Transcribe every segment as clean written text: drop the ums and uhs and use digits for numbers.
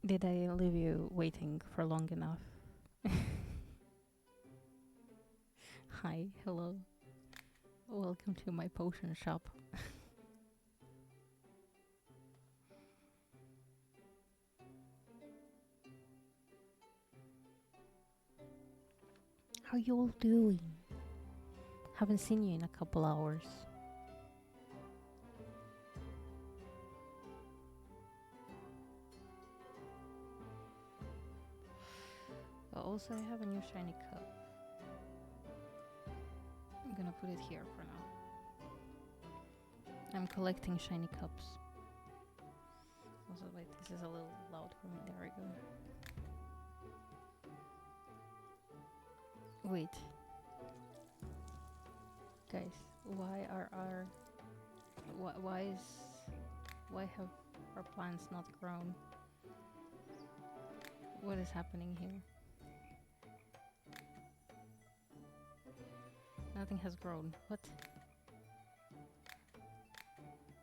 Did I leave you waiting for long enough? Hi, hello. Welcome to my potion shop. How you all doing? Haven't seen you in a couple hours. Also, I have a new shiny cup. I'm gonna put it here for now. I'm collecting shiny cups. Also, wait, this is a little loud for me. There we go. Wait, guys, why have our plants not grown? What is happening here? Nothing has grown. What?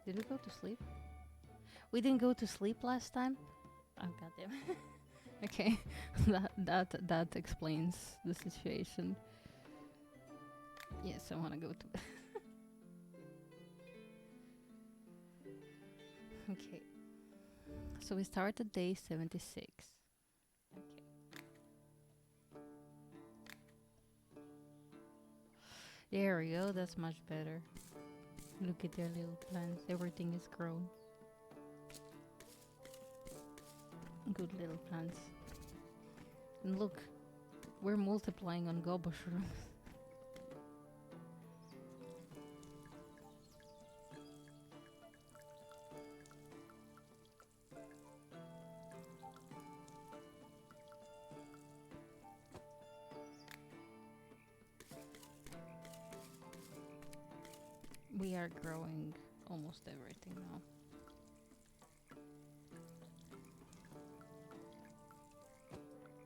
Did we go to sleep? We didn't go to sleep last time? Oh goddamn. Okay, that explains the situation. Yes, I wanna go to Okay. So we started day 76. Okay. There we go, that's much better. Look at their little plants. Everything is grown. Good little plants. And look, we're multiplying on gobo shrooms. We are growing almost everything now.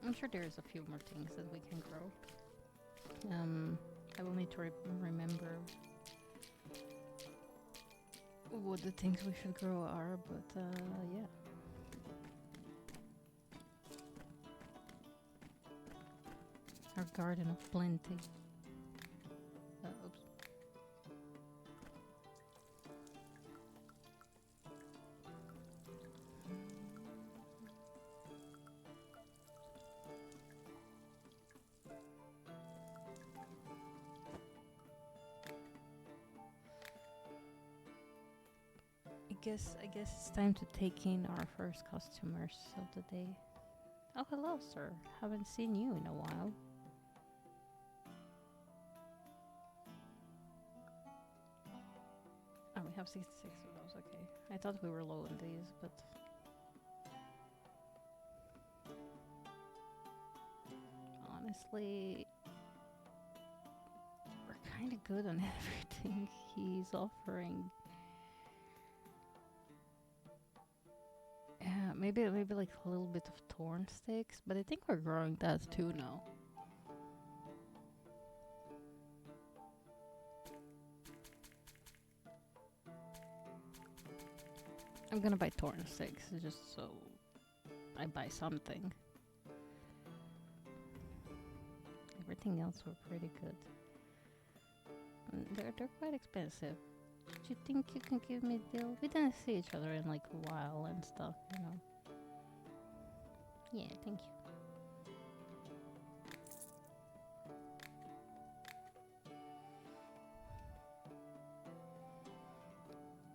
I'm sure there's a few more things that we can grow. I will need to remember what the things we should grow are, but yeah. Our garden of plenty. Oops. I guess it's time to take in our first customers of the day. Oh, hello, sir. Haven't seen you in a while. Oh, we have 66 of those. Okay. I thought we were low on these, but honestly, we're kind of good on everything he's offering. Yeah, maybe like a little bit of torn sticks, but I think we're growing that too now. I'm gonna buy torn sticks just so I buy something. Everything else were pretty good. They're quite expensive. Do you think you can give me a deal? We didn't see each other in like a while and stuff, you know. Yeah, thank you.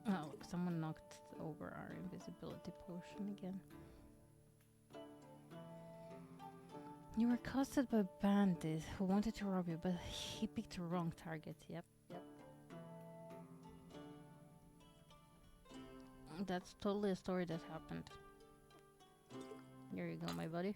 Oh, look, someone knocked over our invisibility potion again. You were accosted by a bandit who wanted to rob you, but he picked the wrong target. Yep. That's totally a story that happened. Here you go, my buddy.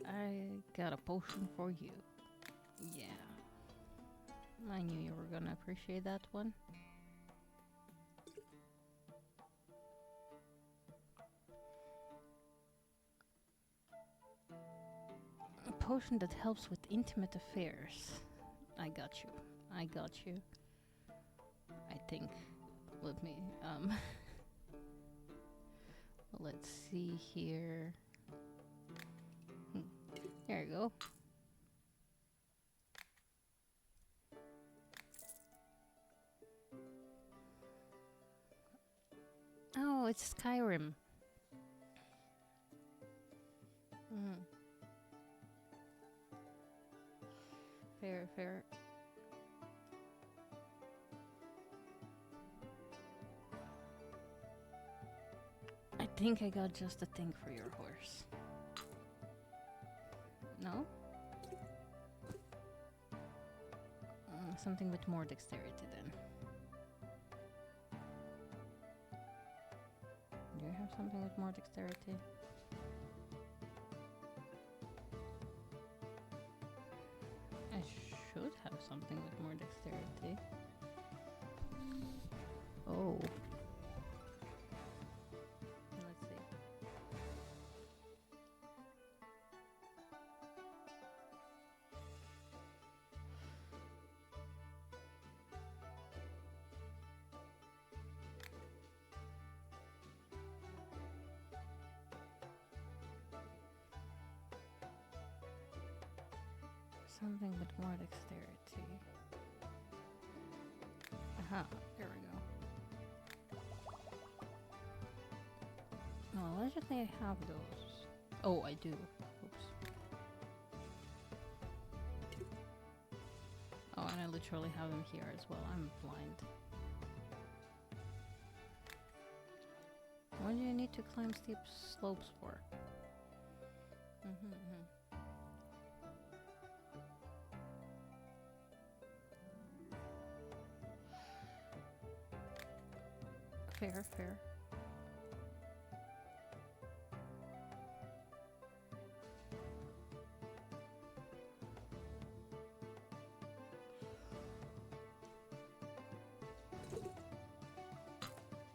I got a potion for you. Yeah. I knew you were gonna appreciate that one. potion that helps with intimate affairs. I got you. I got you. I think. Let me, let's see here. There you go. Oh, it's Skyrim. Mm. Fair, fair. I think I got just a thing for your horse. No? Something with more dexterity then. Do you have something with more dexterity? I should have something with more dexterity. Oh. Let's see. Something with more dexterity. Aha, there we go. Oh, allegedly I have those. Oh, I do. Oops. Oh, and I literally have them here as well. I'm blind. What do you need to climb steep slopes for? Fair, fair.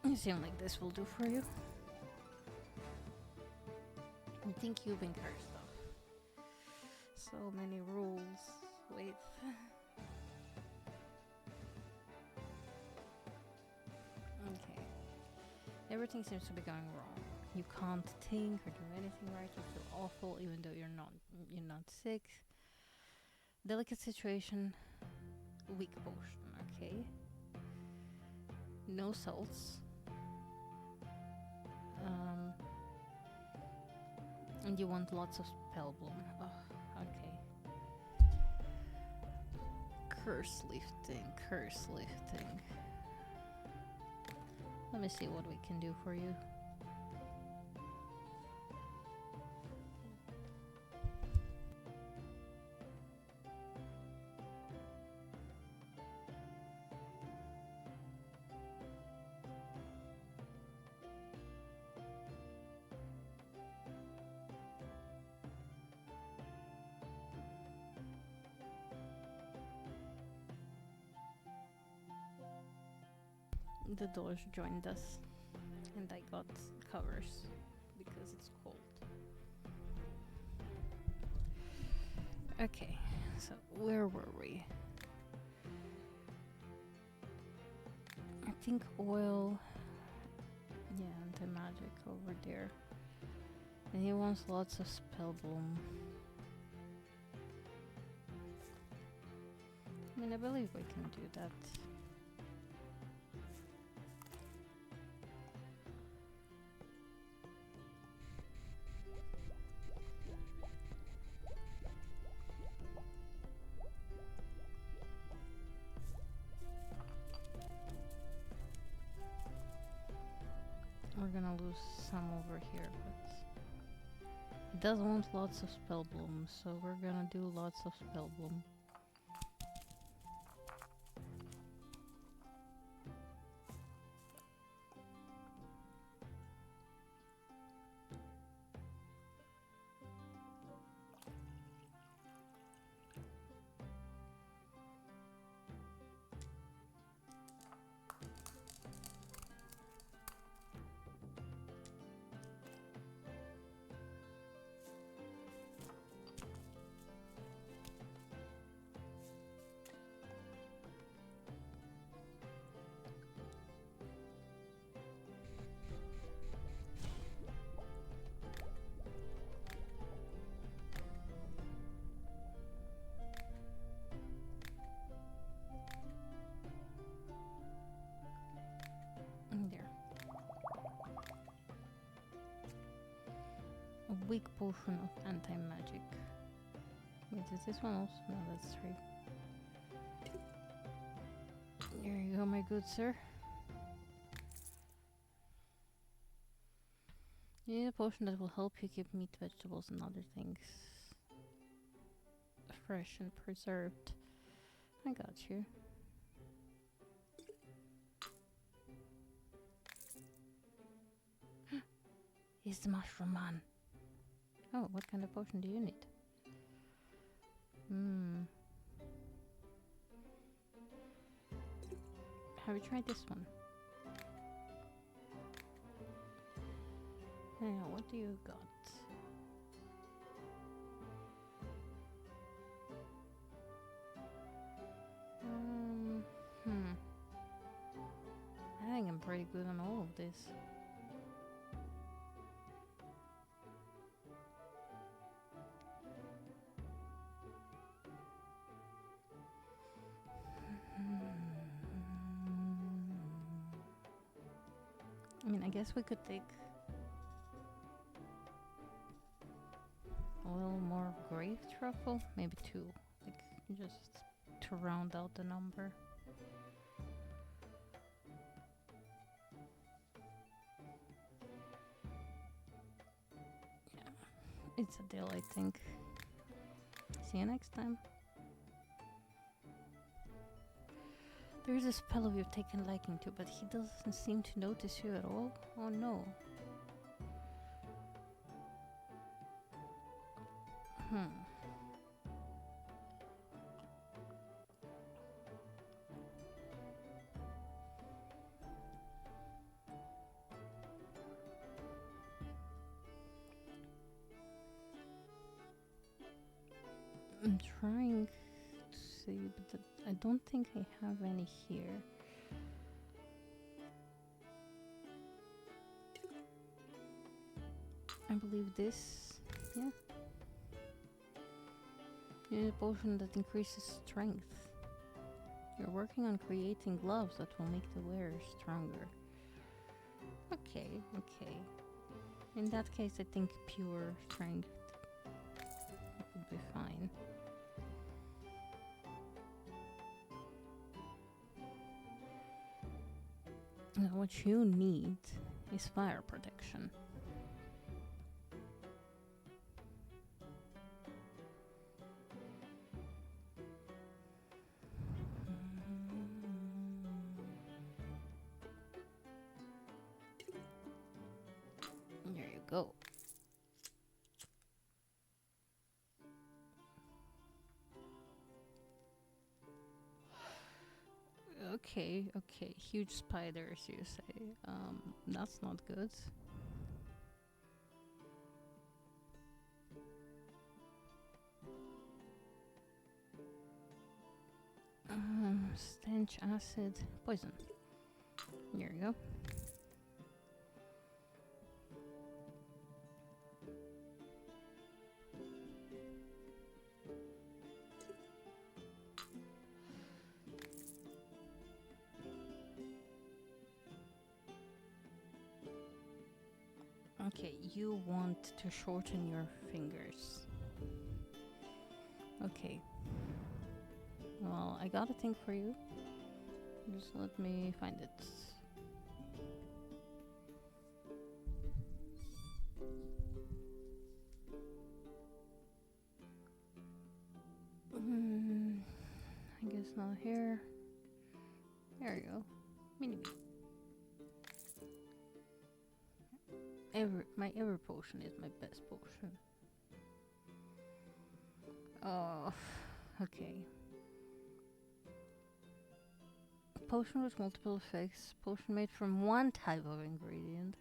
You seem like this will do for you. I think you've been cursed though. So many rules. Wait. Okay. Everything seems to be going wrong. You can't think or do anything right. You feel awful even though you're not sick. Delicate situation. Weak potion, okay. No salts. And you want lots of spell bloom. Oh, okay. Curse lifting, curse lifting. Let me see what we can do for you. The doors joined us, and I got covers because it's cold. Okay, so where were we? I think oil. Yeah, anti-magic over there. And he wants lots of spell bloom. I mean, I believe we can do that. We're gonna lose some over here, but it does want lots of spell bloom, so we're gonna do lots of spell bloom. weak potion of anti-magic. Wait, is this one also? No, that's 3. Here you go, my good sir. You need a potion that will help you keep meat, vegetables, and other things fresh and preserved. I got you. He's the mushroom man. Oh, what kind of potion do you need? Have you tried this one? Yeah, what do you got? I think I'm pretty good on all of this. I mean, I guess we could take a little more grave truffle, maybe 2, like just to round out the number. Yeah, it's a deal, I think. See you next time. There's this fellow we've taken liking to, but he doesn't seem to notice you at all. Oh no. I'm trying to see, but I don't think I have any here. I believe this, yeah. You need a potion that increases strength. You're working on creating gloves that will make the wearer stronger. Okay, okay. In that case, I think pure strength would be fine. Now, what you need is fire protection. There you go. Okay, okay. Huge spiders, you say. That's not good. Stench, acid, poison. Here you go. Okay, you want to shorten your fingers. Okay. Well, I got a thing for you. Just let me find it. I guess not here. There you go. Mini me. My ever potion is my best potion. Oh, okay. Potion with multiple effects. Potion made from one type of ingredient.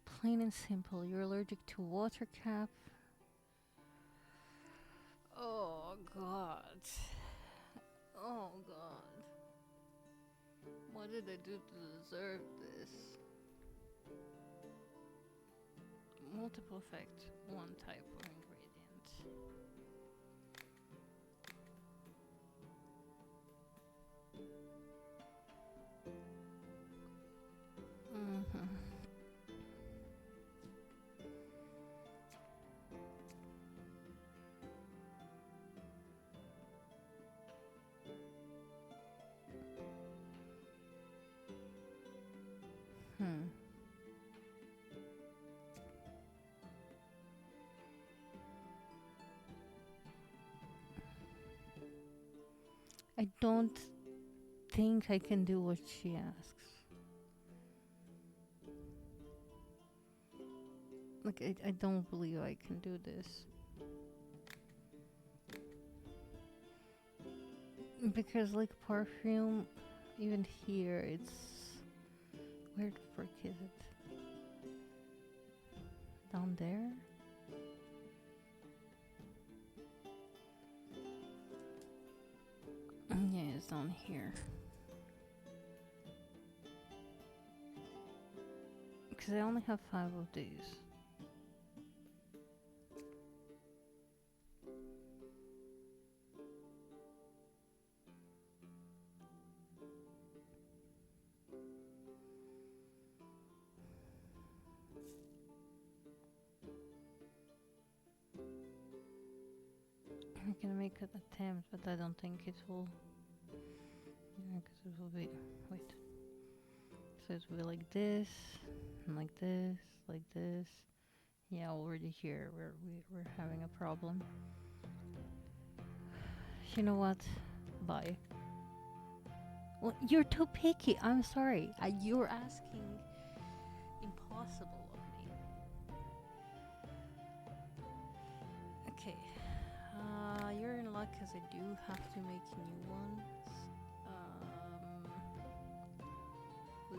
Plain and simple. You're allergic to water cap. Oh god. Oh god. What did I do to deserve this? Multiple effect, one type of ingredient. I don't think I can do what she asks. Like, I don't believe I can do this. Because, like, perfume, even here, it's... Where the frick is it? Down there? Yeah, it's down here. Because I only have 5 of these. I can make an attempt, but I don't think it will. Yeah, because it will be. Wait. So it will be like this, and like this, like this. Yeah, already here we're having a problem. You know what? Bye. Well, you're too picky. I'm sorry. You're asking impossible of me. Okay. You're in luck because I do have to make new ones.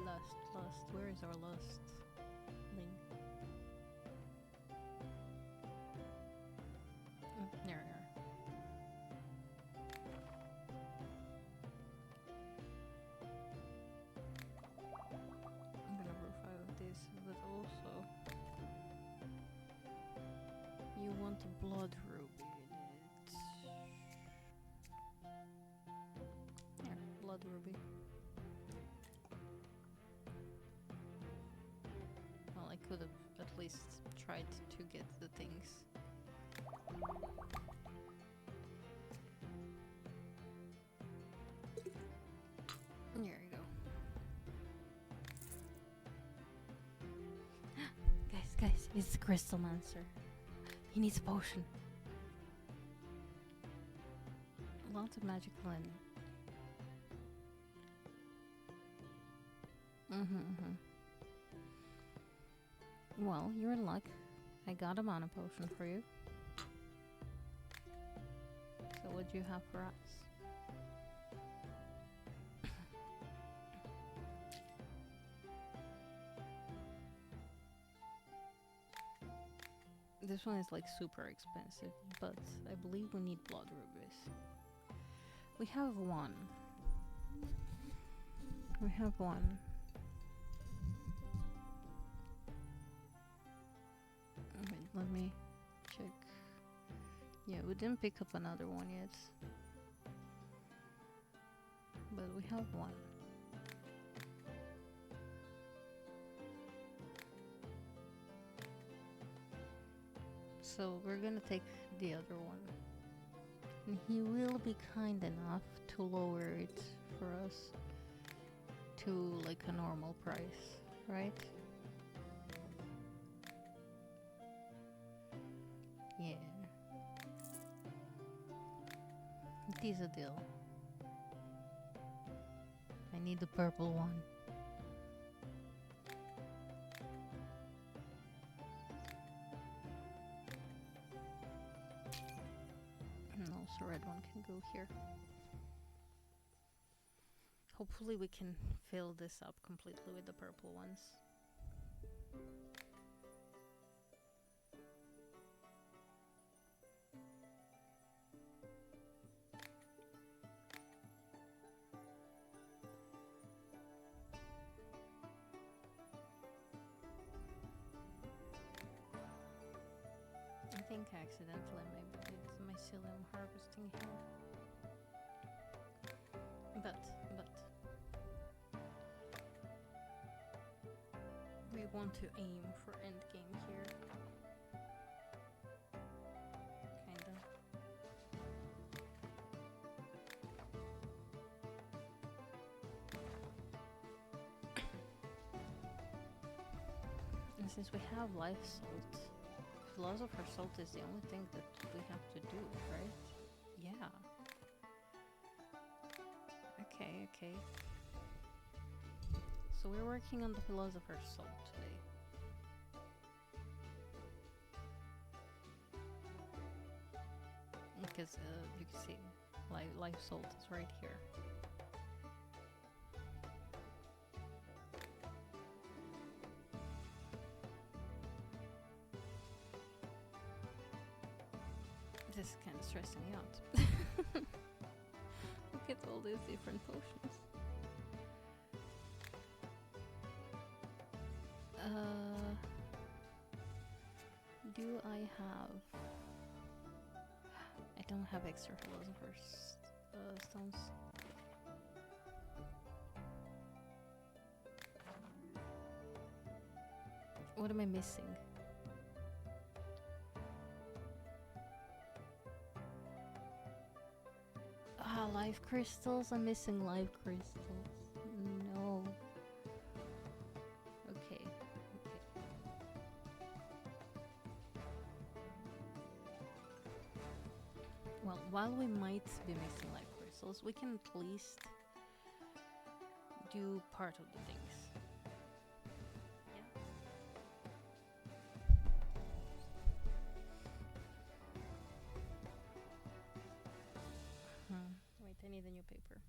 Lust. Where is our lust link? There we are. I'm gonna revive this, but also you want a blood ruby in it. Here, blood ruby. Well, I could have at least tried to get the things. There you go. Guys, it's the Crystal Mancer. He needs a potion. Lots of magical in it. Well, you're in luck. I got a mana potion for you. So what do you have for us? This one is like super expensive, but I believe we need blood rubies. We have one. We have one. Wait, let me check. Yeah, we didn't pick up another one yet. But we have one. So we're gonna take the other one. And he will be kind enough to lower it for us to like a normal price, right? Yeah. It is a deal. I need the purple one. And also red one can go here. Hopefully we can fill this up completely with the purple ones. I think I accidentally maybe did mycelium harvesting here. But we want to aim for endgame here. Kinda. And since we have life salt, Philosopher's Salt is the only thing that we have to do, right? Yeah. okay. So we're working on the Philosopher's Soul today. Because you can see life salt is right here. This is kind of stressing me out. Look at all these different potions. Do I have... I don't have extra Philosopher's stones. What am I missing? Ah, life crystals. I'm missing life crystals. No. Okay. Well, while we might be missing life crystals, we can at least do part of the things. Wait, I need a new paper.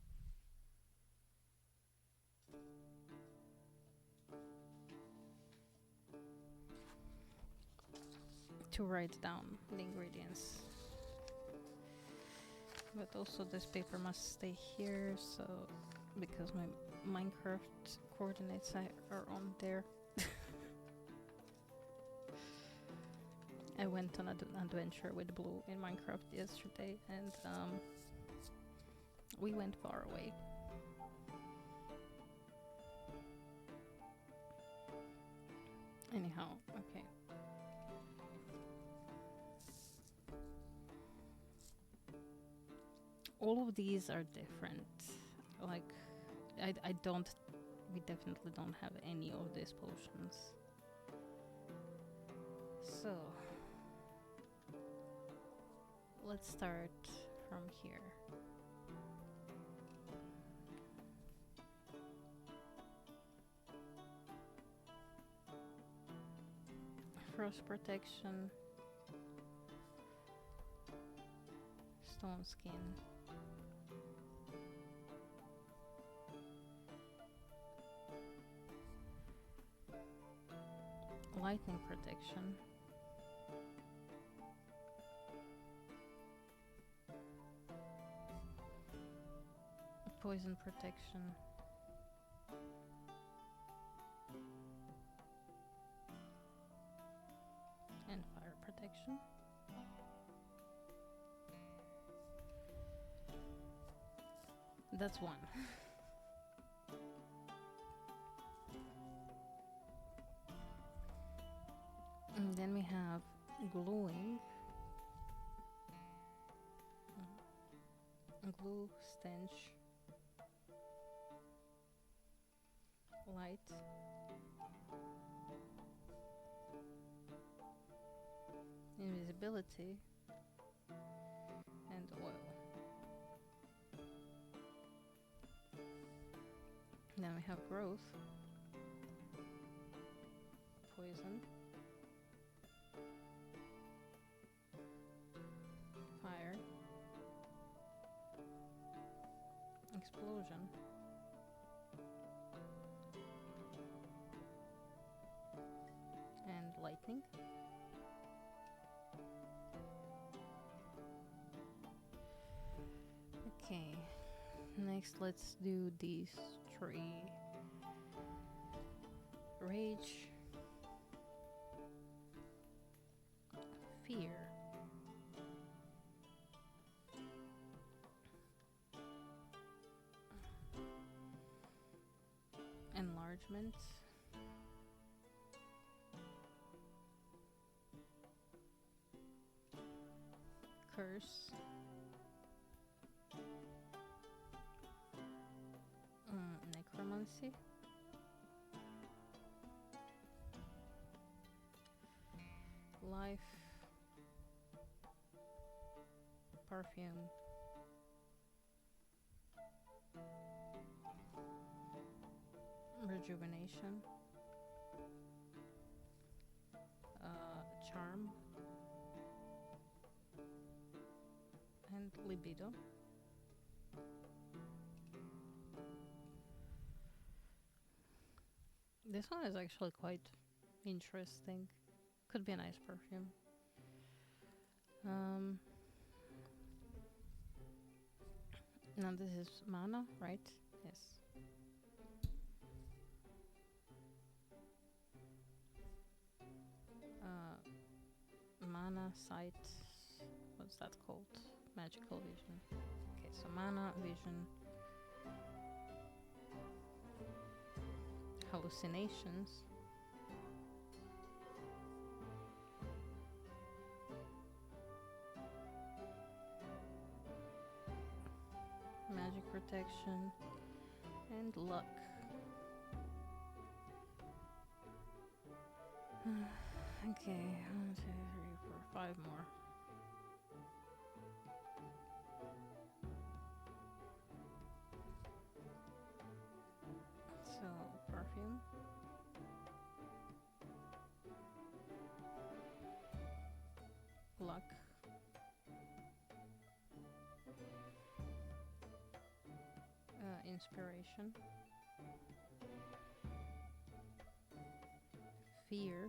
To write down the ingredients. But also this paper must stay here, so because my Minecraft coordinates are on there. I went on an adventure with Blue in Minecraft yesterday, and we went far away. Anyhow, okay. All of these are different. Like, we definitely don't have any of these potions. So, let's start from here. Frost protection, stone skin, lightning protection, poison protection, and fire protection. That's one. And then we have glowing, glue, stench, light, invisibility, and oil. Then we have growth, poison, fire, explosion, and lightning. Okay, next let's do these three. Rage, fear, enlargement, curse, necromancy, life, perfume, rejuvenation, charm, and libido. This one is actually quite interesting. Could be a nice perfume. Now this is mana, right? Yes. Mana, sight. What's that called? Magical vision. Okay, so mana, vision, hallucinations. Magic protection and luck. Okay, 1, 2, 3, 4, 5 more. So, perfume. Luck. Inspiration. Fear.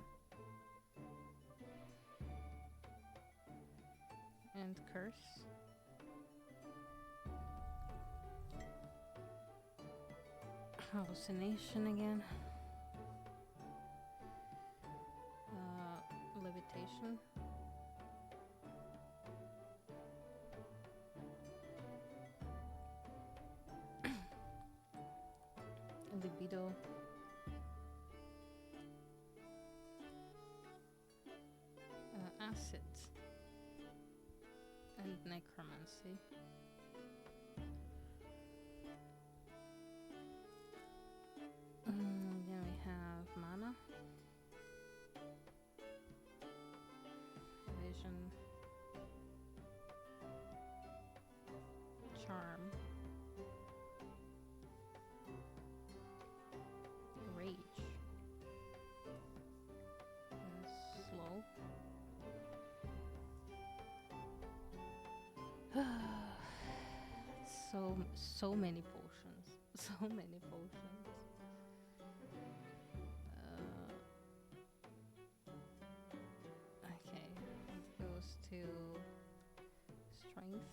And curse. Hallucination again. Levitation. Libido. Acid. And necromancy. Then we have mana, vision, charm, rage, slow. So many potions. So many potions. Okay, it goes to strength,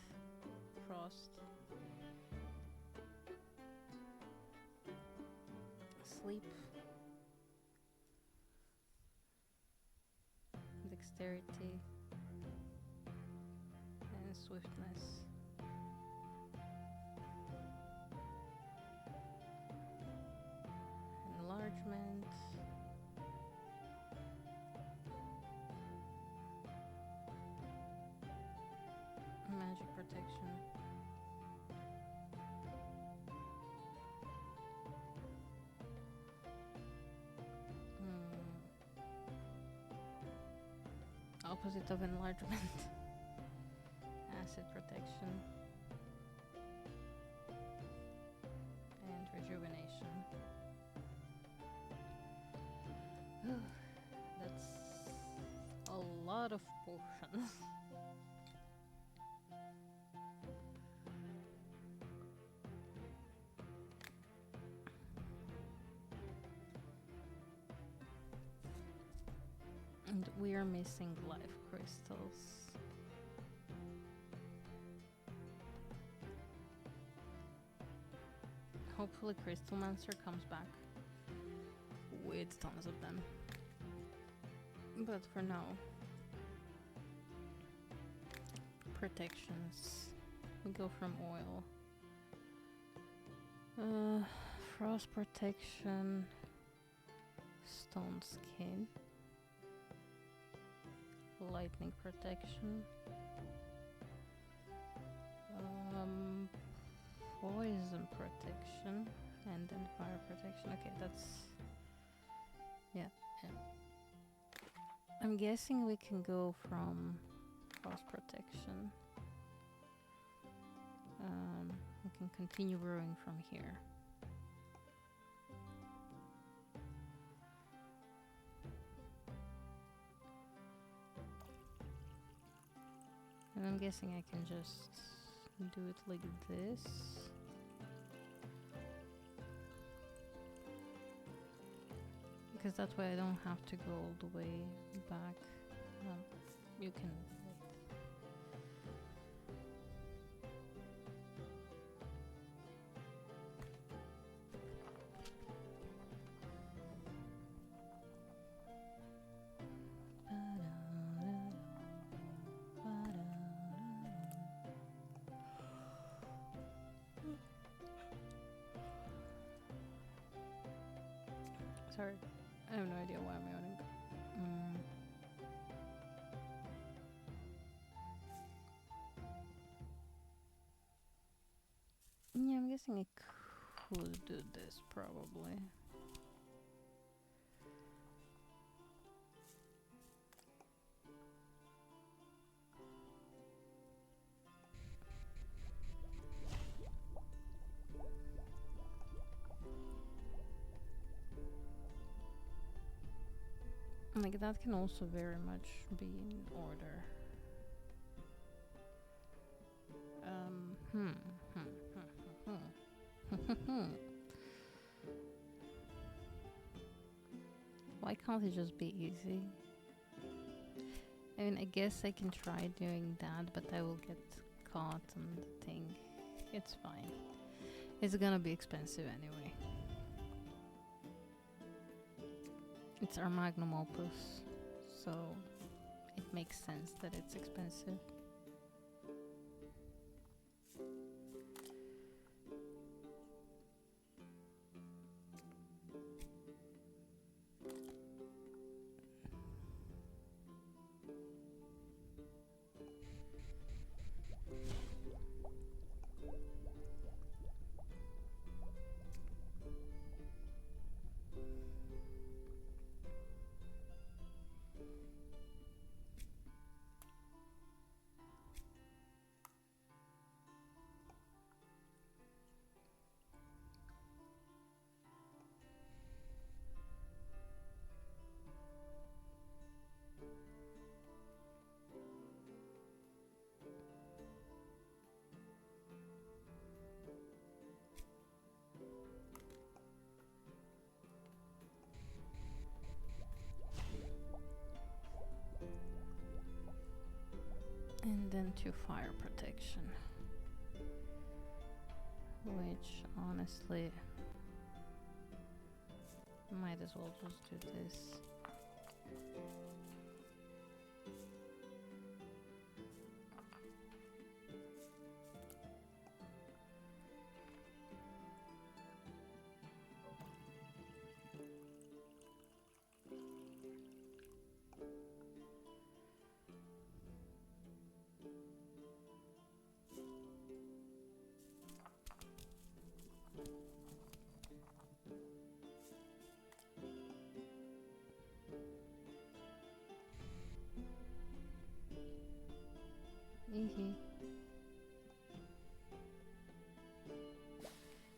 frost, sleep, dexterity, and swiftness. Enlargement. Magic protection. Opposite of enlargement. Acid protection. And rejuvenation. That's a lot of potions. And we are missing life crystals. Hopefully Crystalmancer comes back with tons of them. But for now, protections. We go from oil. Frost protection, stone skin, lightning protection, poison protection, and then fire protection. Okay, that's... yeah. I'm guessing we can go from frost protection. We can continue brewing from here. I'm guessing I can just do it like this. Because that way I don't have to go all the way back. You can wait. Sorry, I have no idea why I'm yawning. Yeah, I'm guessing I could do this probably. Like, that can also very much be in order. Why can't it just be easy? I mean, I guess I can try doing that, but I will get caught on the thing. It's fine. It's gonna be expensive anyway. It's our magnum opus, so it makes sense that it's expensive. And then 2 fire protection. Which, honestly, might as well just do this.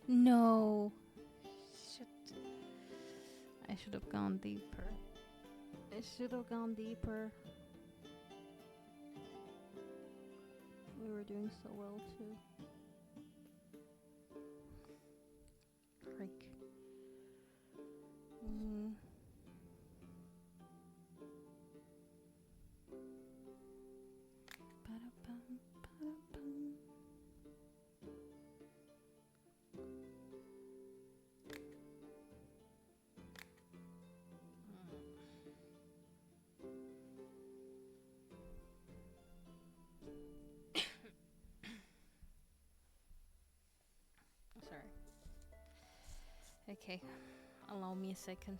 No. Shit. I should have gone deeper. I should have gone deeper. We were doing so well too. Frick. Sorry. Okay, allow me a second.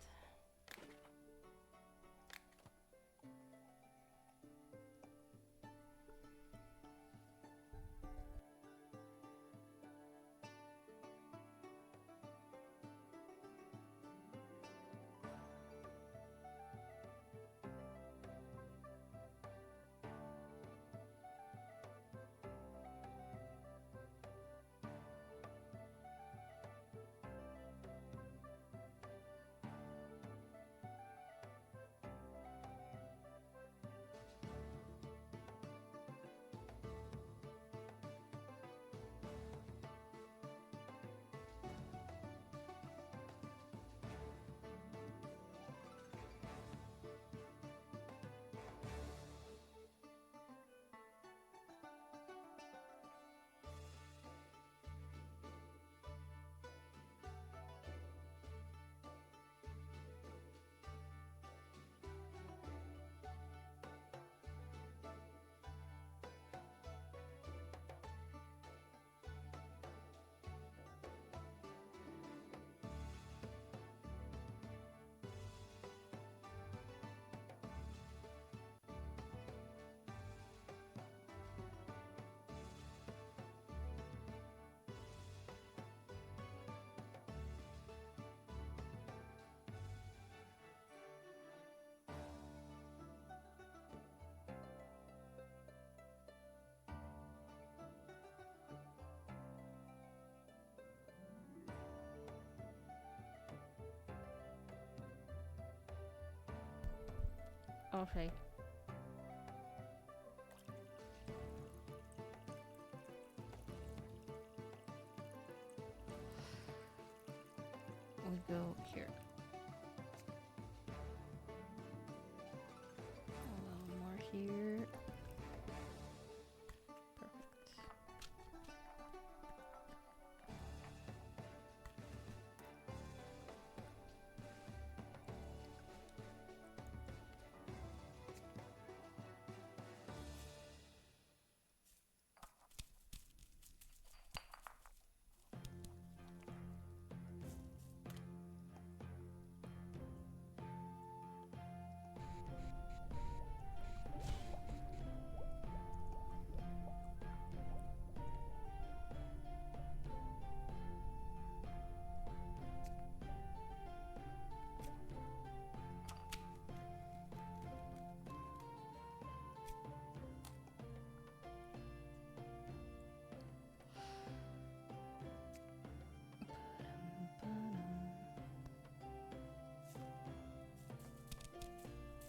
crochet. We go here. A little more here. Perfect.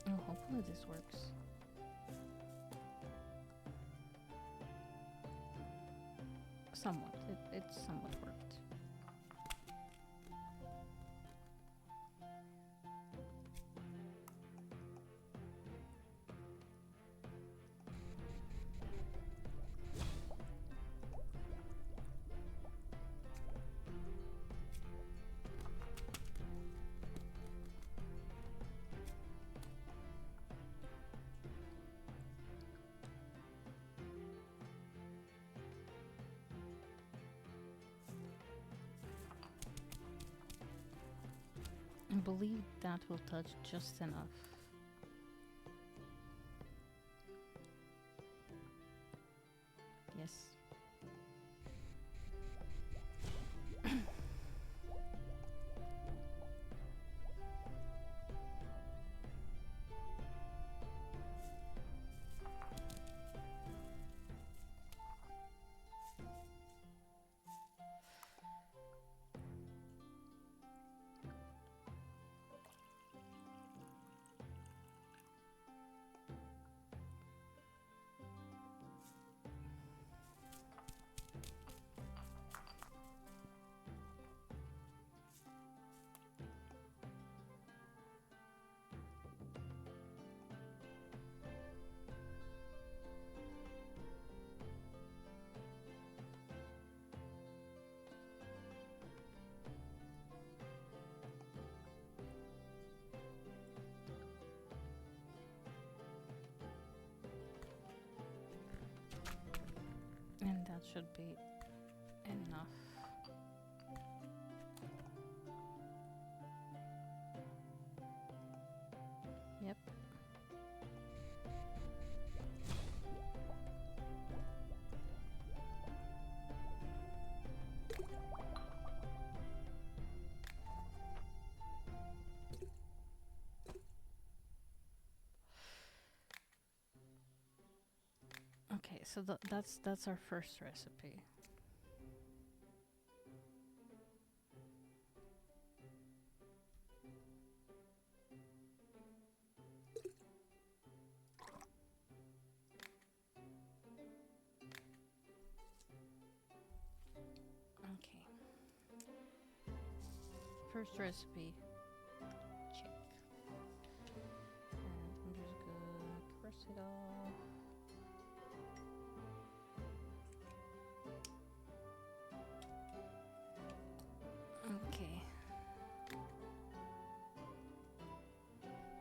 Oh, hopefully this works. Somewhat. It's somewhat worked. I believe that will touch just enough. Yes. And that should be enough. Yep. Okay, so that's our first recipe. Okay. First recipe. Check. And I'm just gonna press it off. Okay.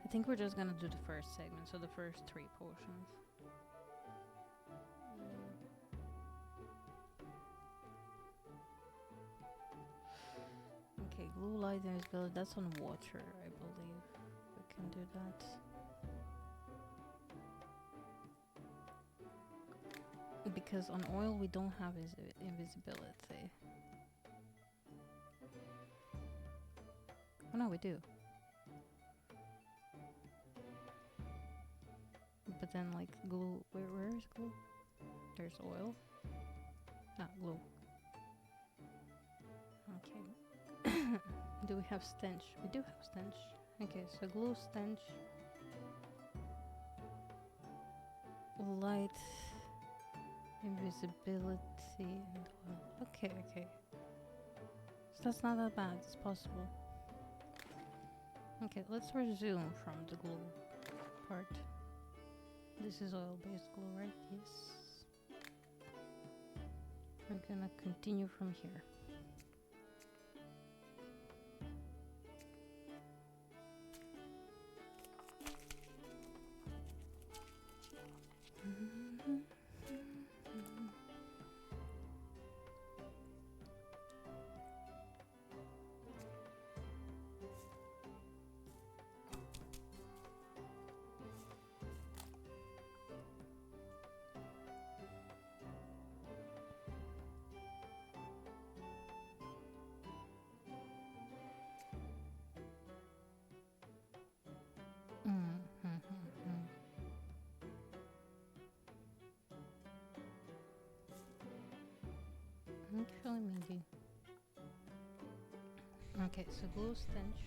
I think we're just gonna do the first segment, so the first 3 portions. Okay, glue light invisibility, that's on water, I believe. We can do that. Because on oil we don't have invisibility. Oh no, we do. But then like glue, where is glue? There's oil. Ah, glue. Okay. Do we have stench? We do have stench. Okay, so glue, stench. light, invisibility, and oil. Okay, okay. So that's not that bad. It's possible. Okay, let's resume from the glue part. This is oil-based glue, right? Yes. We're gonna continue from here. Actually, maybe. Okay, so glue stench.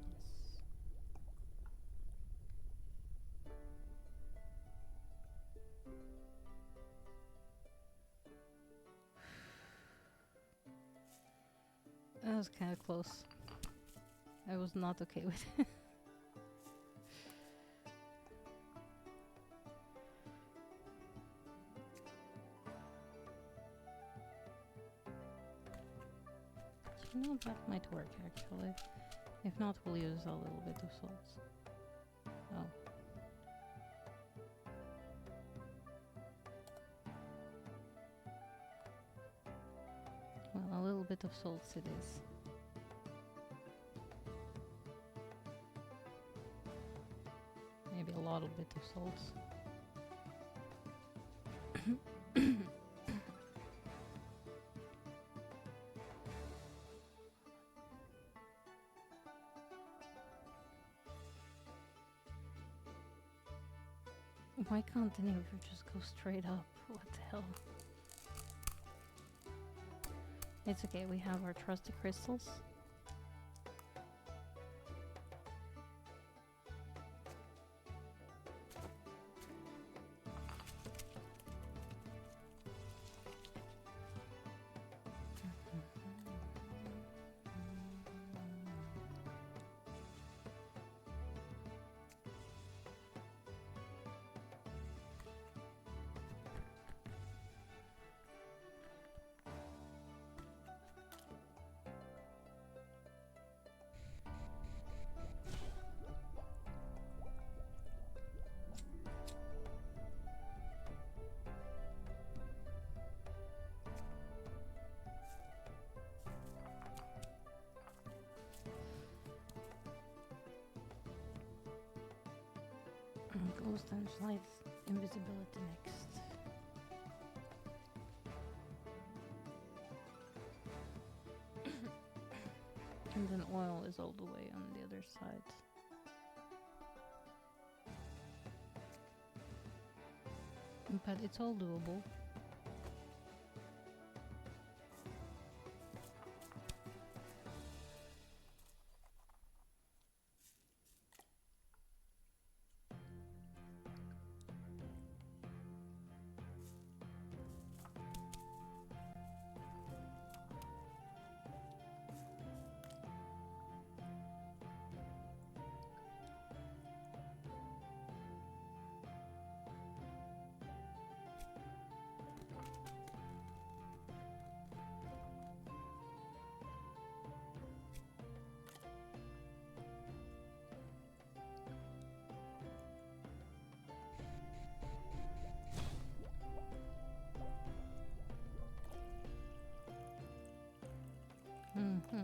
Yes. That was kind of close. I was not okay with it. You know, that might work actually. If not, we'll use a little bit of salts. Oh. Well, a little bit of salts it is. Maybe a little bit of salts. Why can't the neighbor just go straight up? What the hell? It's okay, we have our trusty crystals. Ghost and light invisibility next. And then oil is all the way on the other side. But it's all doable. Mm-hmm.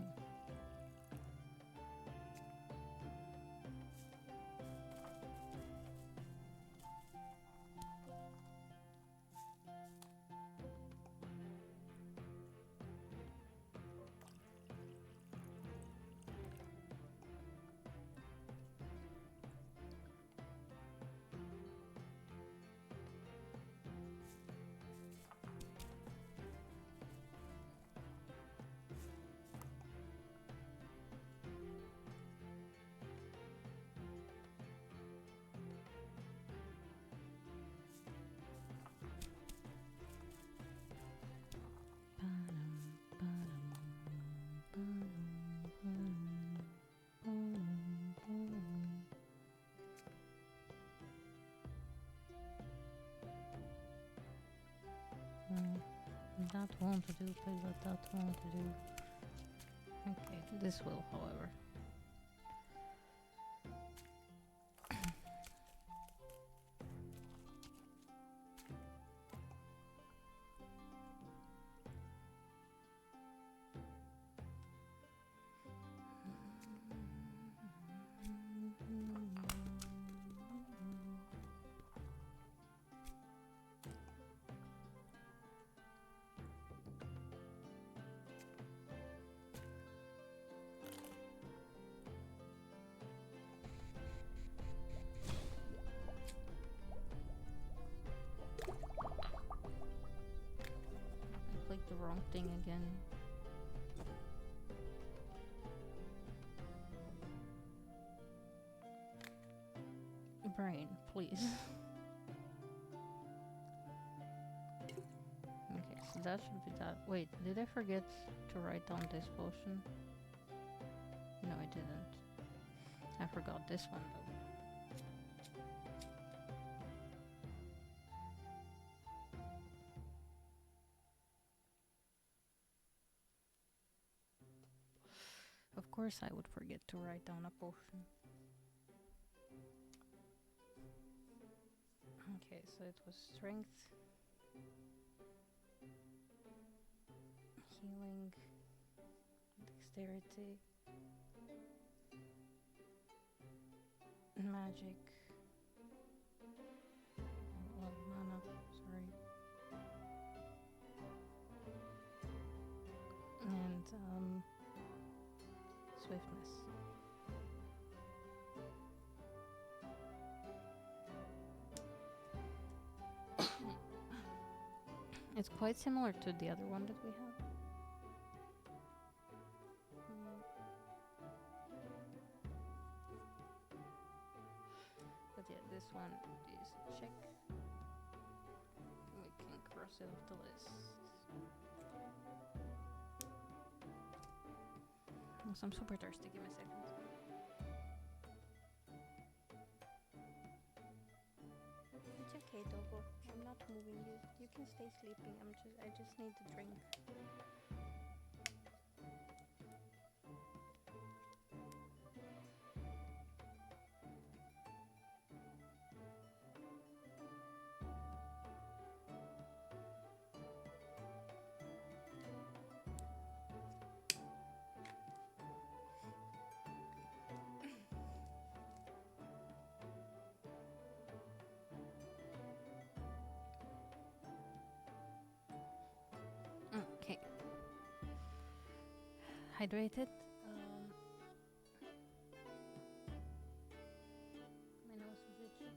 That won't do, Pilot, that won't do. Okay, this will, however. I clicked the wrong thing again. Brain, please. Okay, so that should be that. Wait, did I forget to write down this potion? No, I didn't. I forgot this one though. Of course I would forget to write down a potion. Okay, so it was strength, healing, dexterity, magic, mana, sorry, and swiftness. It's quite similar to the other one that we have. But yeah, this one is a check. We can cross it off the list. So I'm super thirsty, give me a second. It's okay, Dogo. I'm not moving you. You can stay sleeping. I just need to drink. Okay. Hydrated. My nose is itchy.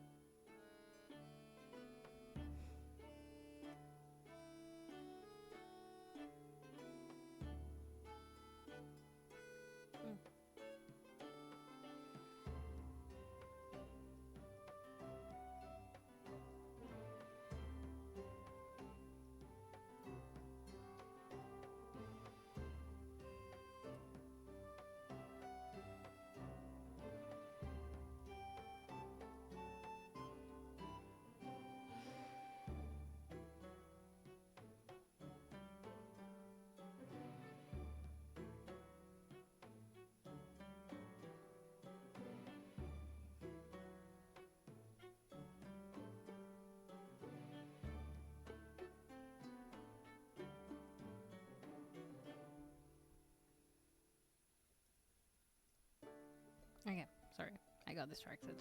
Okay, sorry. I got distracted.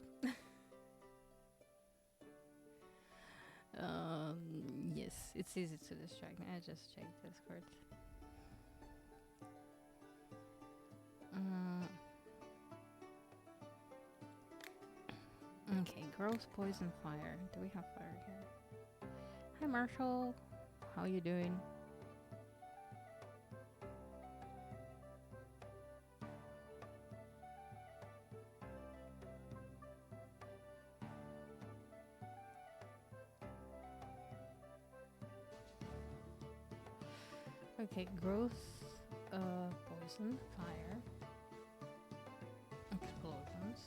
Yes, it's easy to distract me. I just checked Discord. Okay, growth, poison, fire. Do we have fire here? Hi, Marshall. How you doing? Okay, growth, poison, fire, explosions,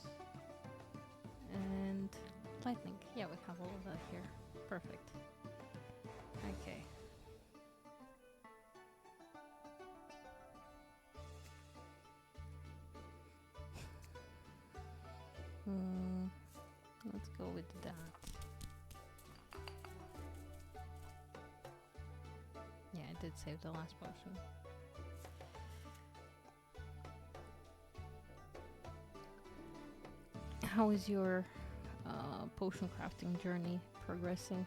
and lightning. Yeah, we have all of that here. Perfect. Okay, with that. Yeah, I did save the last potion. How is your potion crafting journey progressing?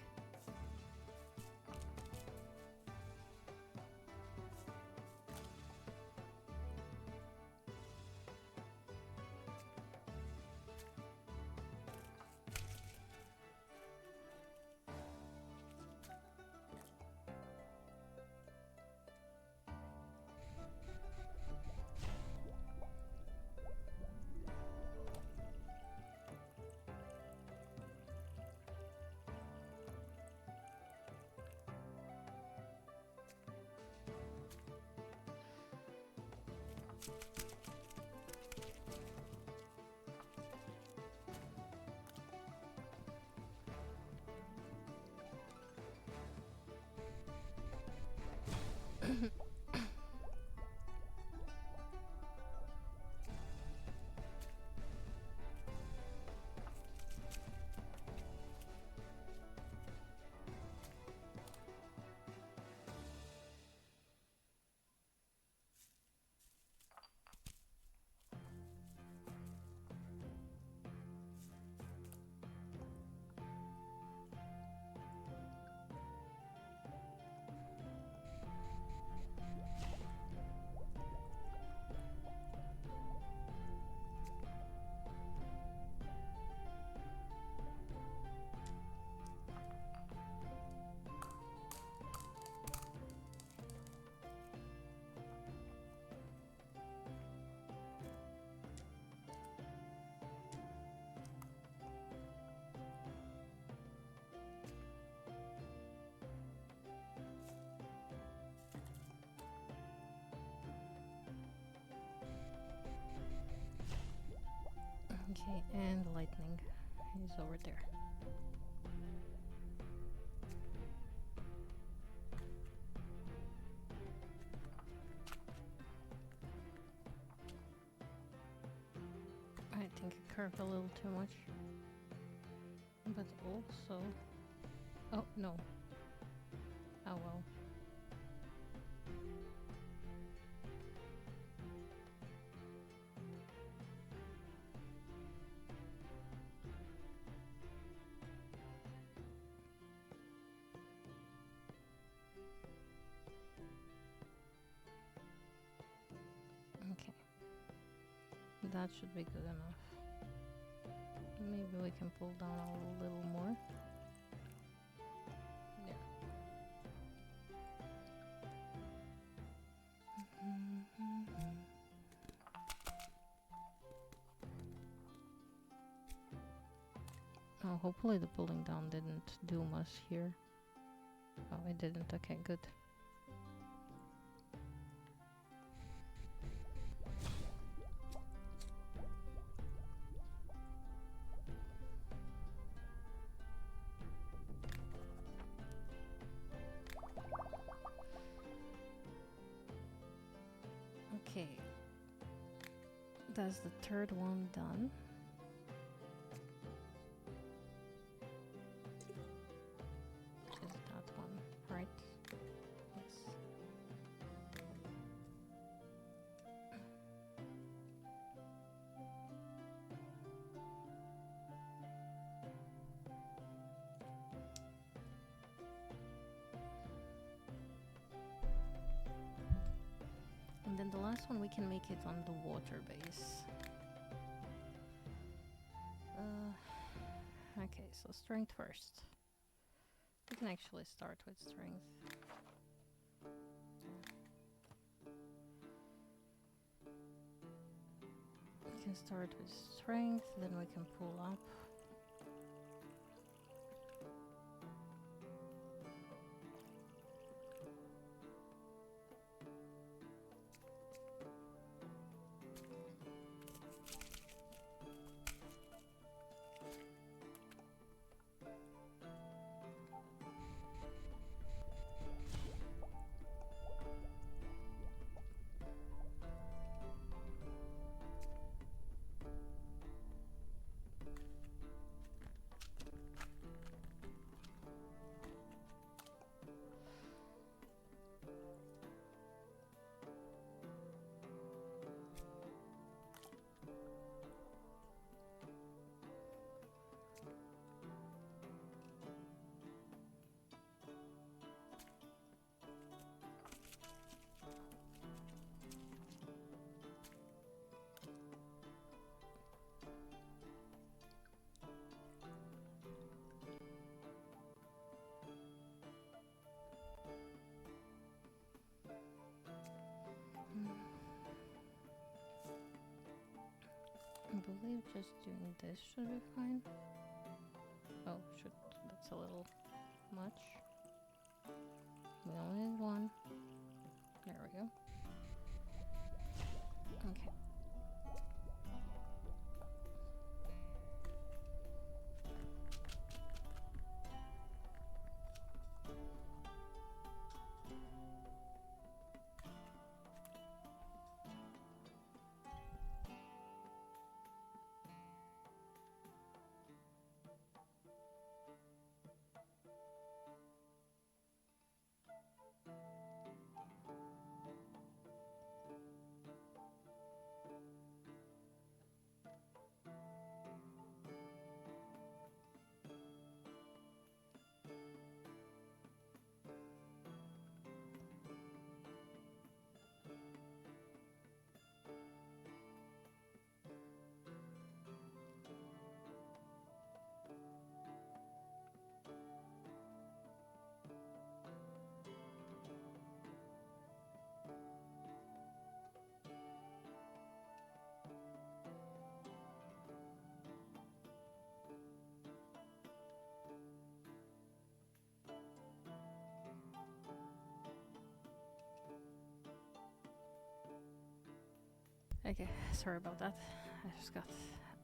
Okay, and the lightning is over there. I think I curved a little too much. But also... Oh, no. Oh well. Okay. That should be good enough. Maybe we can pull down a little more. Yeah. Oh, hopefully the pulling down didn't doom us here. Oh, it didn't. Okay, good. Okay. That's the third one done. Is that one, right? Yes. And then the last one, we can make it on the water base. Okay, so strength first. We can actually start with strength. We can start with strength, then we can pull up. believe just doing this should be fine. Oh, shoot, that's a little much. We only need one. There we go. Okay. Okay, sorry about that. I just got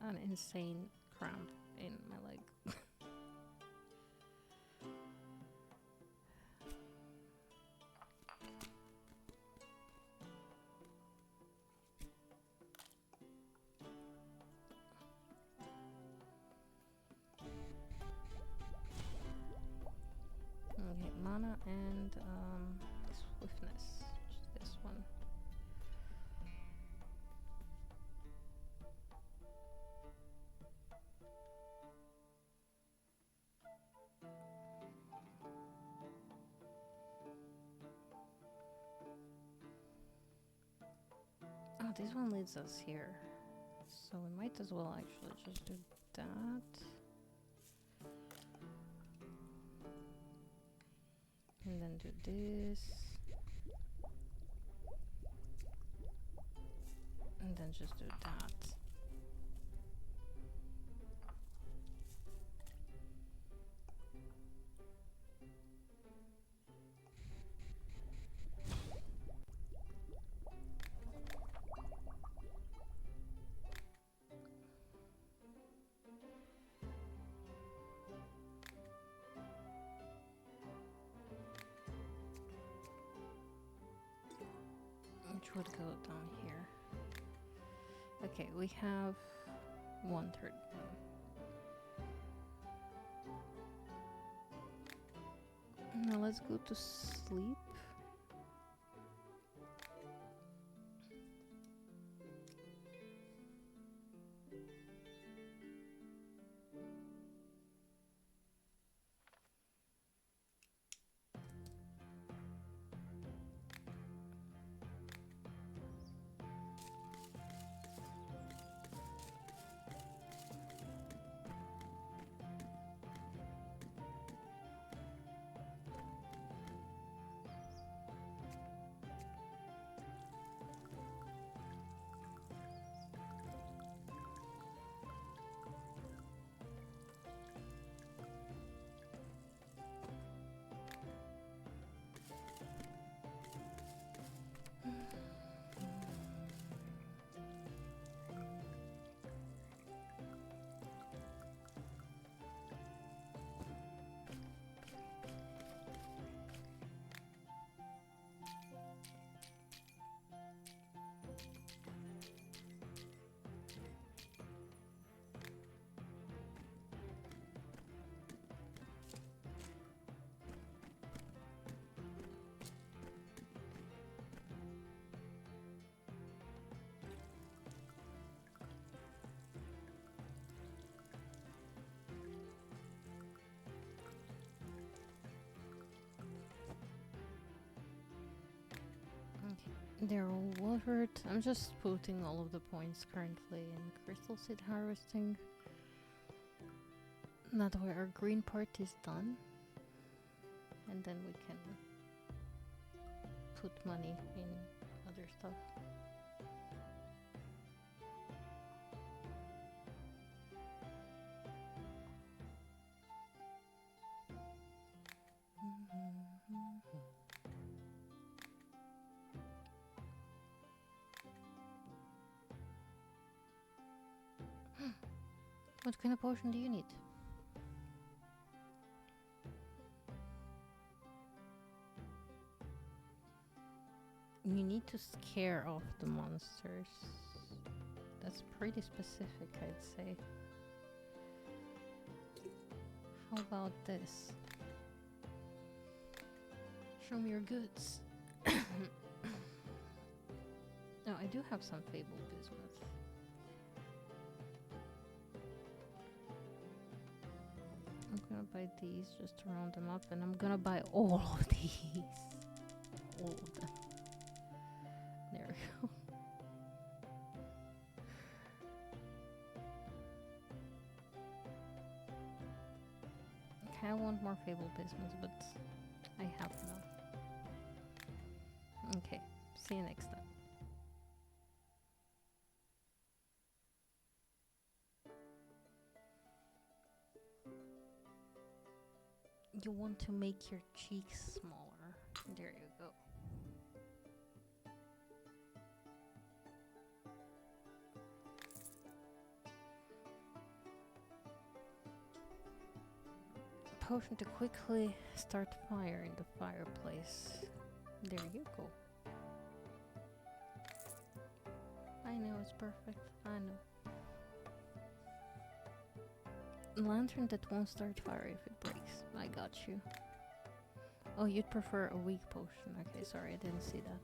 an insane cramp in my leg. Okay, mana and swiftness. Just this one. Oh, this one leads us here. So we might as well actually just do that. And then do this. And then just do that. Which would go down here. Okay, we have 1/3. Now let's go to sleep. They're all watered. I'm just putting all of the points currently in crystal seed harvesting. That way our green part is done. And then we can put money in other stuff. What kind of potion do you need? You need to scare off the monsters. That's pretty specific, I'd say. How about this? Show me your goods. No, I do have some fabled bismuth. I'm gonna buy these just to round them up, and I'm gonna buy all of these. All of them. There we go. Okay, I want more fabled bismuth, but I have none. Okay, see you next time. You want to make your cheeks smaller. There you go. Potion to quickly start fire in the fireplace. There you go. I know it's perfect. I know. Lantern that won't start fire if it breaks. I got you. Oh, you'd prefer a weak potion. Okay, sorry, I didn't see that.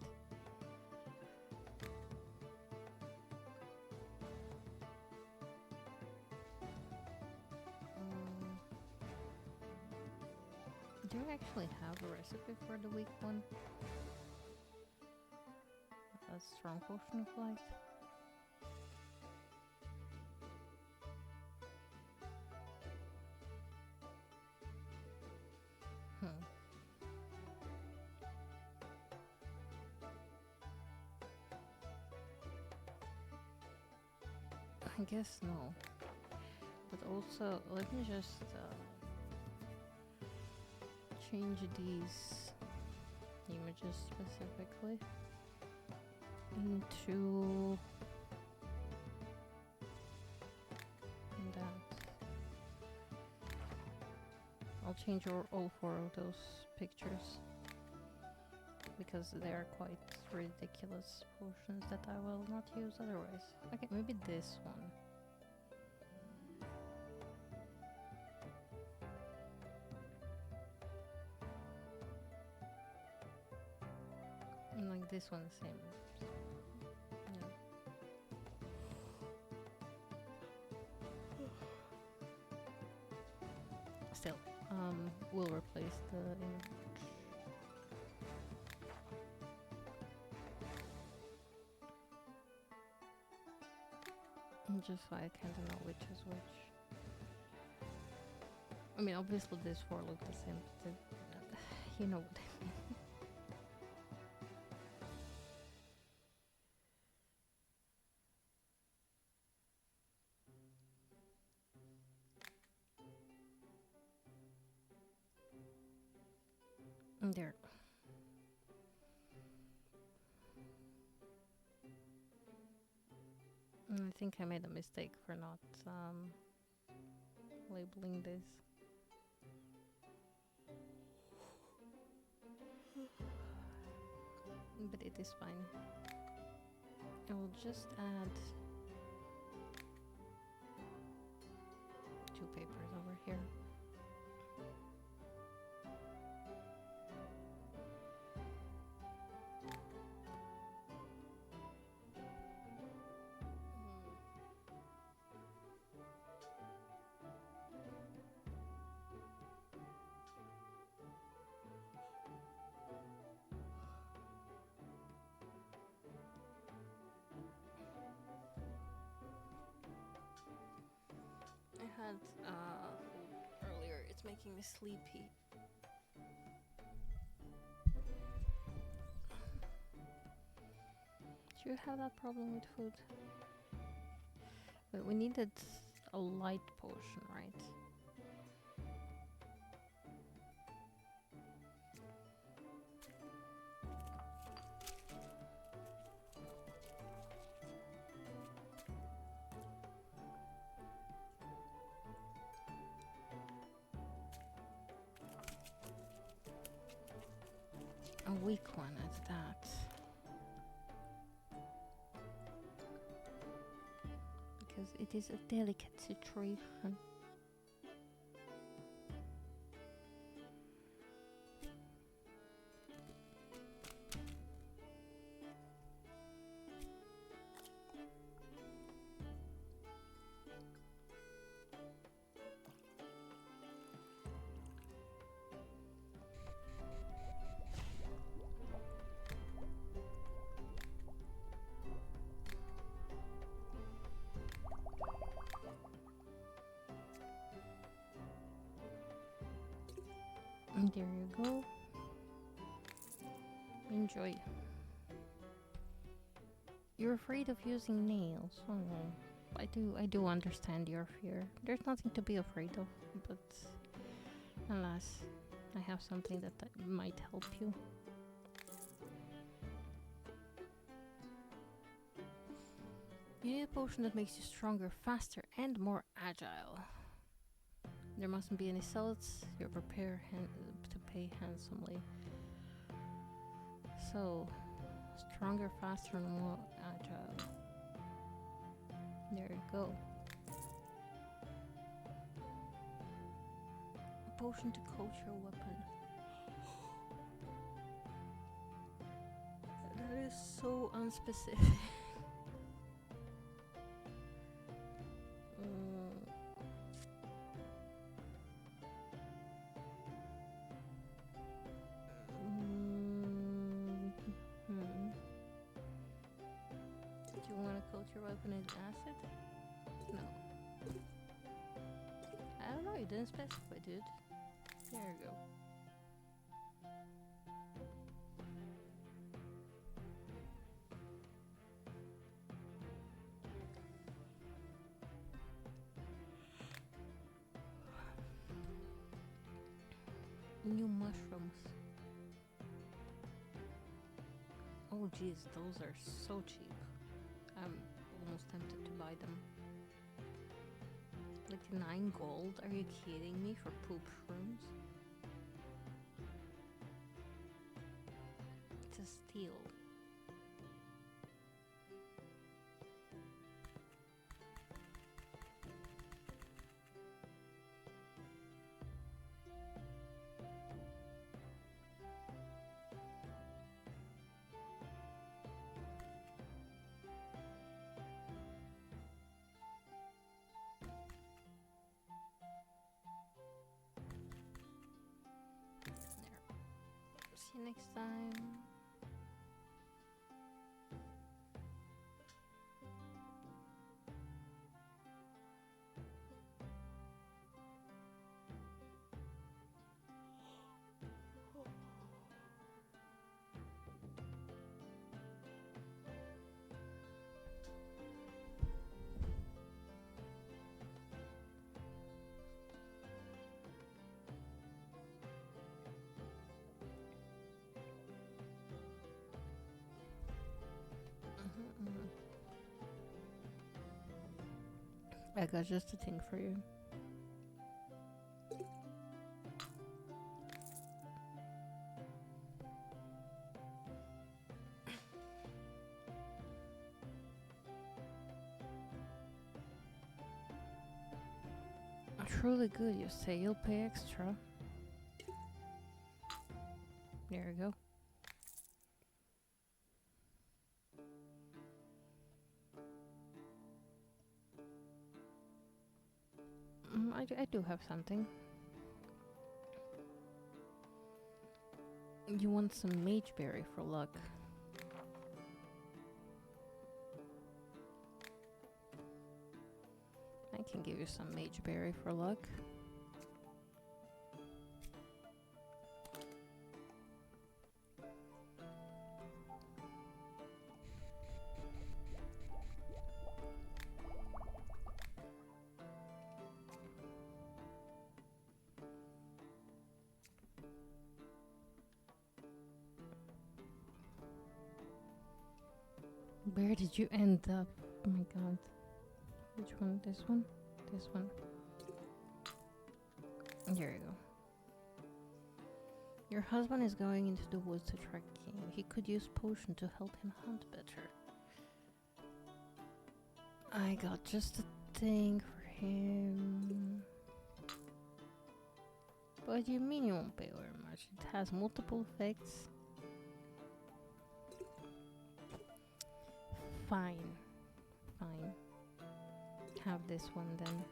Do you actually have a recipe for the weak one? A strong potion of light? I guess no. But also, let me just change these images specifically into that. I'll change all four of those pictures because they are quite ridiculous potions that I will not use otherwise. Okay, maybe this one. And like this one, the same. Yeah. Still, we'll replace the image. Just so I kind of know which is which. I mean, obviously these four look the same, but you know what I mean. There. I think I made a mistake for not labeling this. But it is fine. I will just add 2 papers over here. I had earlier, it's making me sleepy. Do you have that problem with food? But we needed a light potion, right? weak one at that. Because it is a delicate situation. And there you go. Enjoy. You're afraid of using nails. Oh, I do understand your fear. There's nothing to be afraid of, but alas, I have something that might help you. You need a potion that makes you stronger, faster, and more agile. There mustn't be any salts. You're prepared to pay handsomely. So, stronger, faster, and more agile. There you go. A potion to coat your weapon. That is so unspecific. Do you want to coat your weapon in acid? No. I don't know, you didn't specify, dude. There you go. New mushrooms. Oh jeez, those are so cheap. I'm almost tempted to buy them. Like 9 gold? Are you kidding me for poop shrooms? It's a steal. See you next time. I got just a thing for you. Truly good, you say. You'll pay extra. There you go. I do have something. You want some mageberry for luck. I can give you some mageberry for luck. Where did you end up? Oh my god. Which one? This one? This one. There you go. Your husband is going into the woods to track game. He could use potion to help him hunt better. I got just a thing for him. What do you mean you won't pay very much? It has multiple effects. Fine. Fine. Have this one then.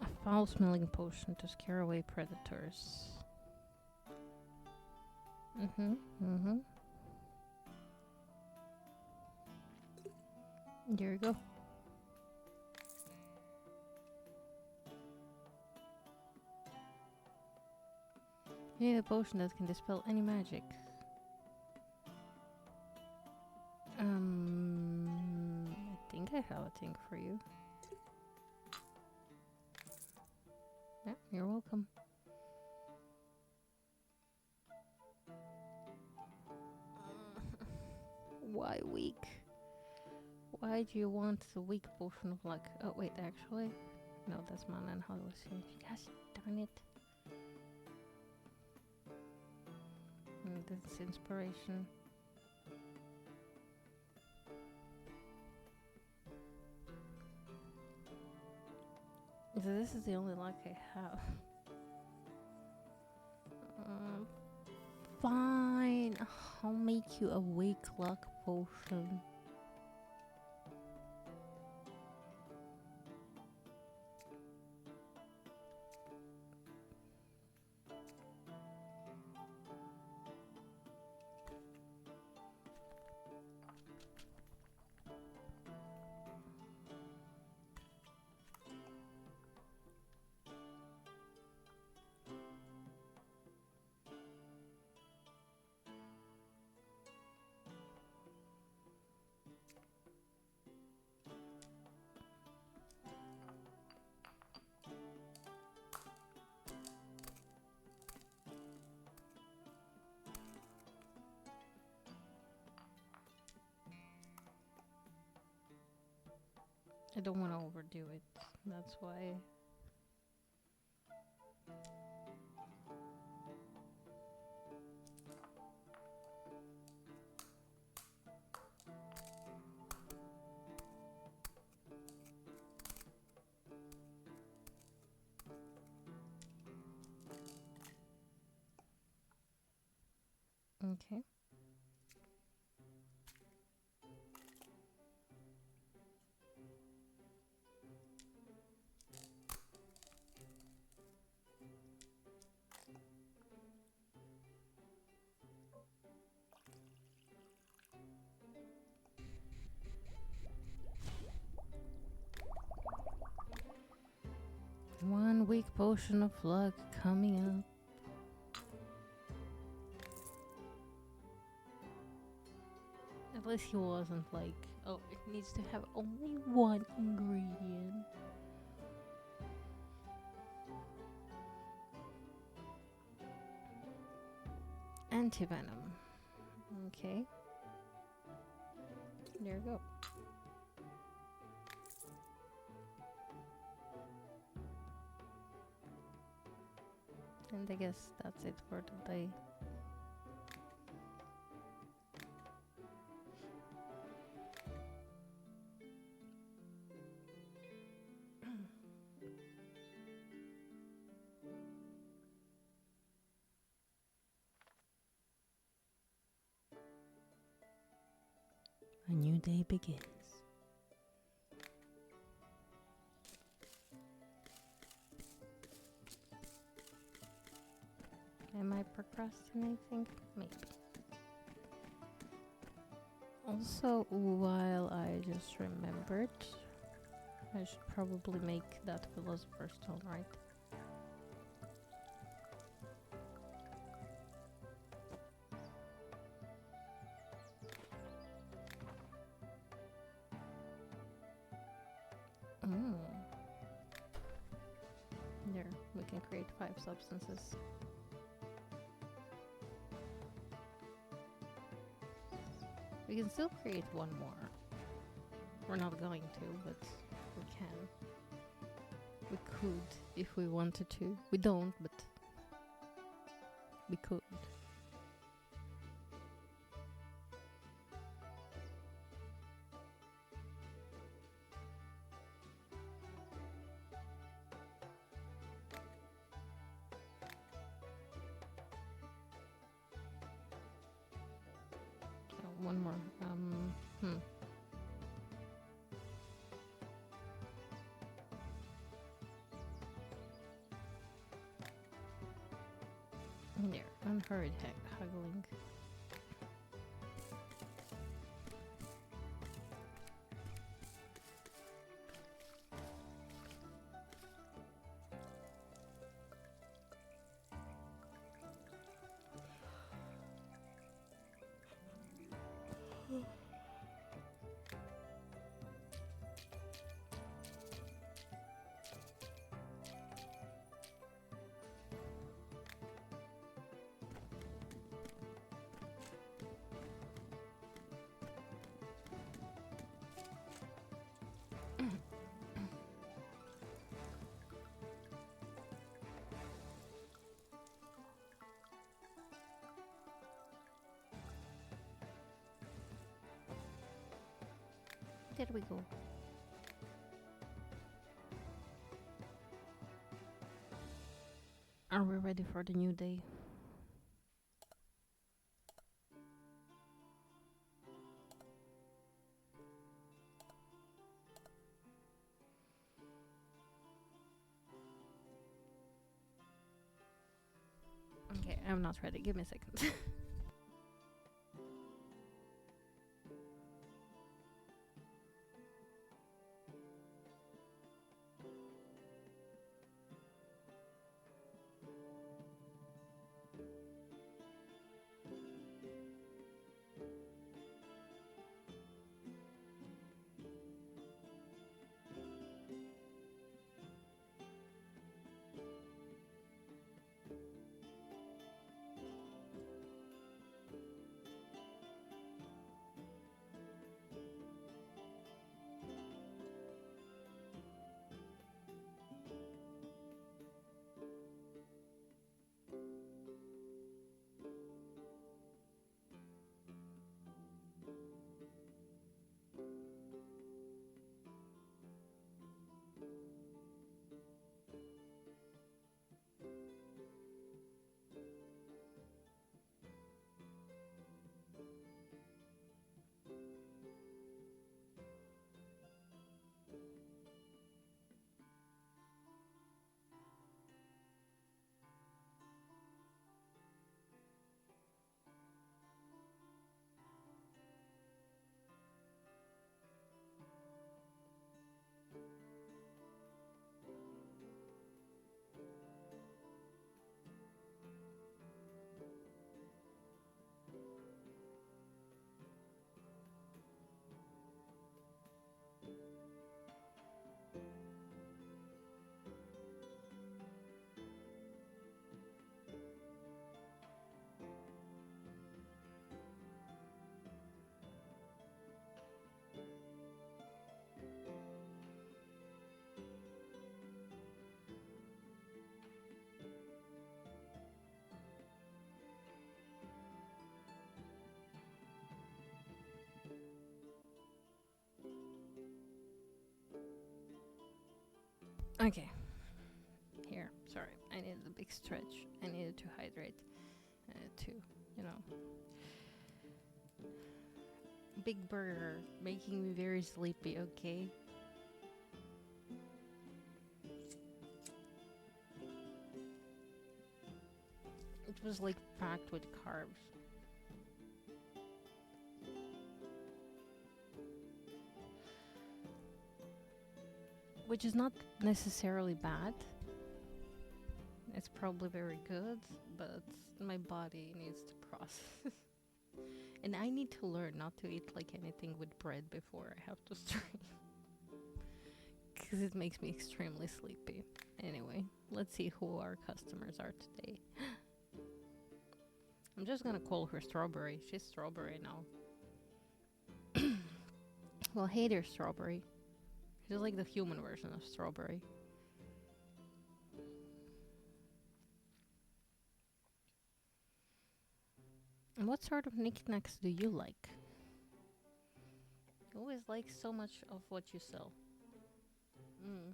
A foul-smelling potion to scare away predators. There you go. You need a potion that can dispel any magic. I think I have a thing for you. Yeah, you're welcome. Why weak? Why do you want the weak potion of luck? Oh wait, actually, no, that's mana and how it was changed. Gosh darn it! That's inspiration. So this is the only luck I have. Fine, I'll make you a weak luck potion. I don't want to overdo it, that's why. Okay. One weak potion of luck coming up. At least he wasn't like, oh, it needs to have only one ingredient. Anti-venom. Okay. There you go. And I guess that's it for today. A new day begins. Am I procrastinating? Maybe. Also, while I just remembered, I should probably make that Philosopher's Stone, right? There, we can create 5 substances. We can still create one more. We're not going to, but we can. We could if we wanted to. We don't, but we could. So one more. There, unhurried haggling. There we go. Are we ready for the new day? Okay, I'm not ready. Give me a second. Okay. Here, sorry. I needed a big stretch. I needed to hydrate. To, you know. Big burger making me very sleepy, okay? It was like packed with carbs. Which is not necessarily bad. It's probably very good, but my body needs to process. And I need to learn not to eat like anything with bread before I have to stream. Because it makes me extremely sleepy. Anyway, let's see who our customers are today. I'm just gonna call her Strawberry. She's Strawberry now. Well, hey there, Strawberry. She's like the human version of Strawberry. And what sort of knickknacks do you like? You always like so much of what you sell. Mm.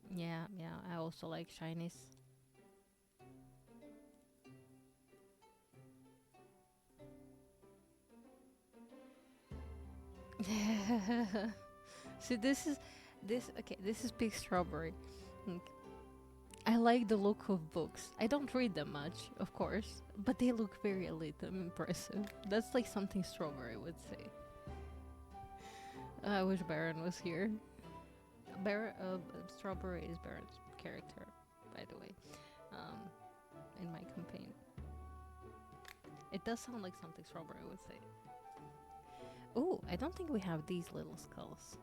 Yeah, yeah. I also like shinies. See, this. Okay, this is Big Strawberry. Mm, I like the look of books. I don't read them much, of course, but they look very elite and impressive. That's like something Strawberry would say. I wish Baron was here. Strawberry is Baron's character, by the way, um, in my campaign. It does sound like something Strawberry would say. Oh, I don't think we have these little skulls.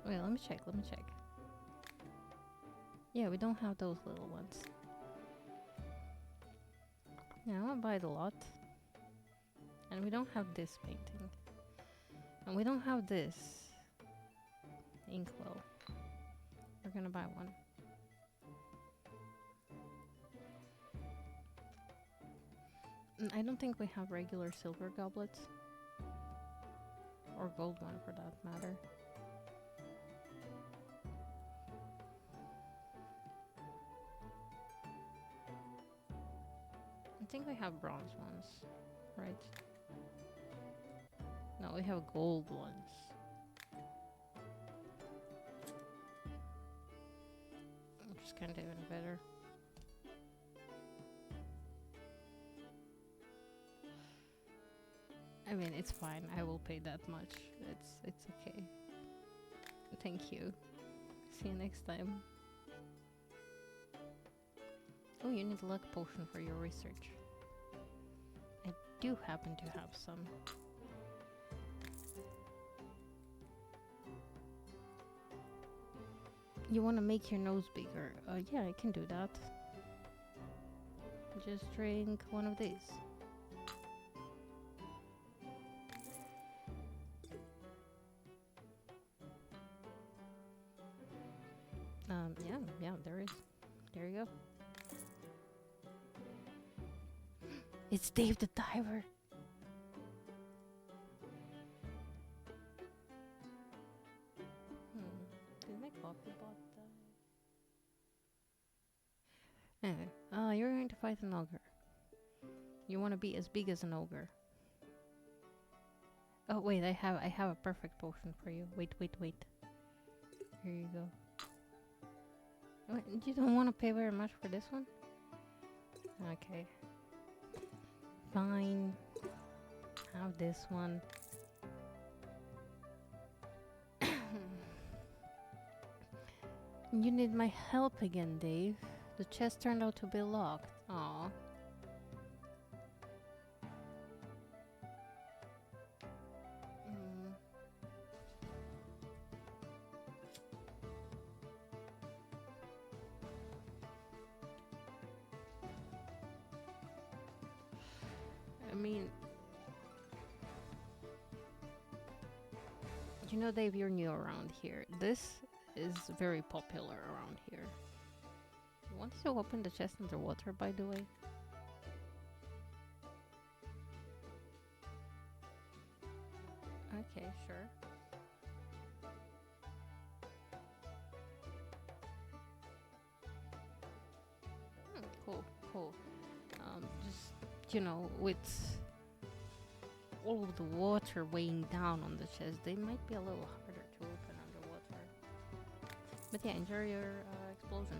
Wait, let me check, let me check. Yeah, we don't have those little ones. Yeah, I wanna buy the lot. And we don't have this painting. And we don't have this inkwell. We're gonna buy one. I don't think we have regular silver goblets. Or gold one for that matter. I think we have bronze ones, right? No, we have gold ones. Which is kind of even better. I mean, it's fine. I will pay that much. It's okay. Thank you. See you next time. Oh, you need a luck potion for your research. I do happen to have some. You want to make your nose bigger? Yeah, I can do that. Just drink one of these. Yeah, there is. There you go. It's Dave the Diver. Did my coffee bot die? Anyway, you're going to fight an ogre. You want to be as big as an ogre. Oh wait, I have a perfect potion for you. Wait. Here you go. Wait, you don't want to pay very much for this one? Okay. Fine. Have this one. You need my help again, Dave. The chest turned out to be locked. Aww. I mean, you know, Dave, you're new around here. This is very popular around here. You want to open the chest underwater, by the way? Okay, sure. Cool. Just, you know, with all of the water weighing down on the chest, they might be a little harder to open underwater. But yeah, enjoy your explosion.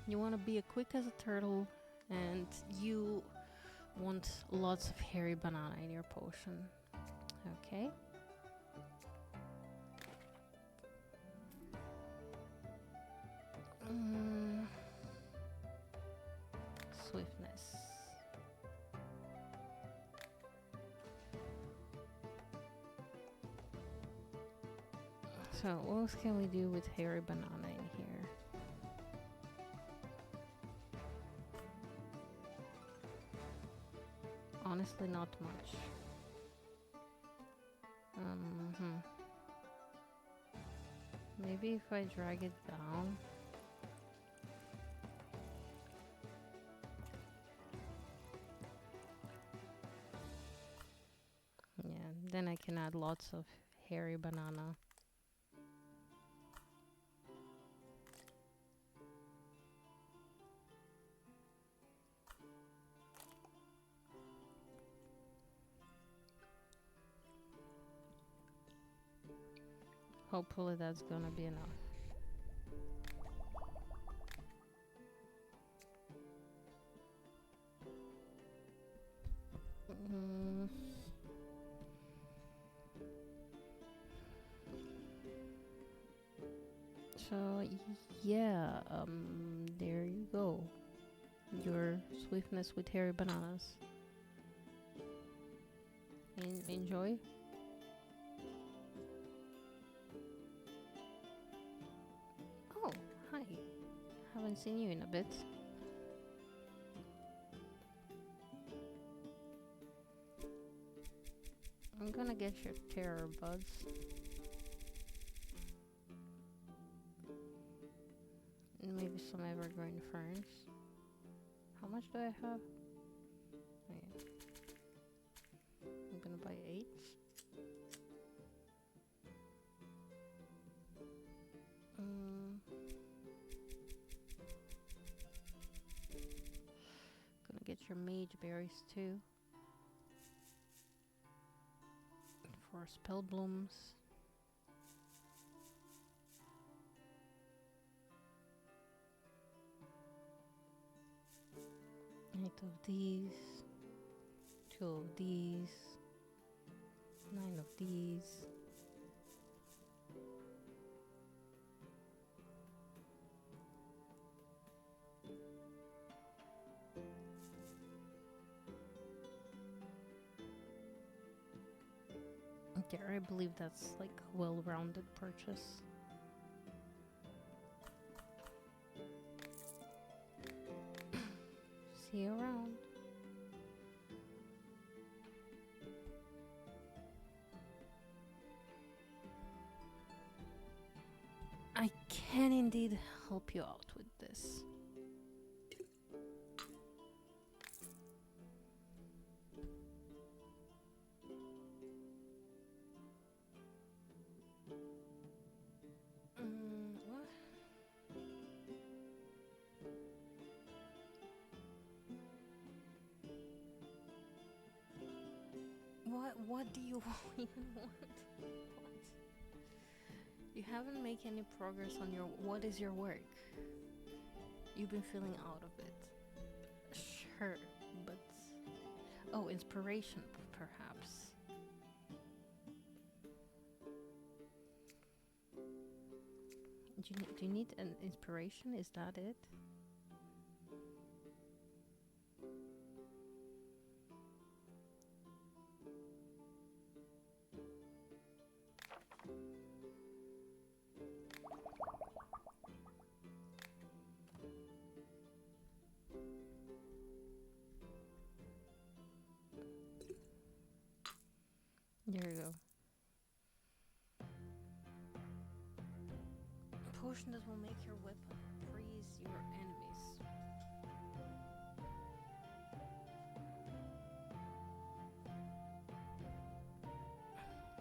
You want to be as quick as a turtle, and you want lots of hairy banana in your potion. Okay. Swiftness. So what else can we do with hairy banana in here? Honestly, not much. Maybe if I drag it down. Yeah, then I can add lots of hairy banana. Hopefully that's gonna be enough. Mm. So yeah, there you go. Your swiftness with hairy bananas. Enjoy. Oh, hi. Haven't seen you in a bit. I'm gonna get your terror buds. And maybe some evergreen ferns. How much do I have? Oh, yeah. I'm gonna buy 8. Gonna get your mage berries too. For spell blooms. 8 of these. 2 of these. 9 of these. Okay, I believe that's like a well-rounded purchase. See you around. I can indeed help you out with this. What do you even want? What? You haven't made any progress on your... What is your work? You've been feeling out of it. Sure, but... Oh, inspiration, perhaps. Do you need an inspiration? Is that it? There you go. A potion that will make your weapon freeze your enemies.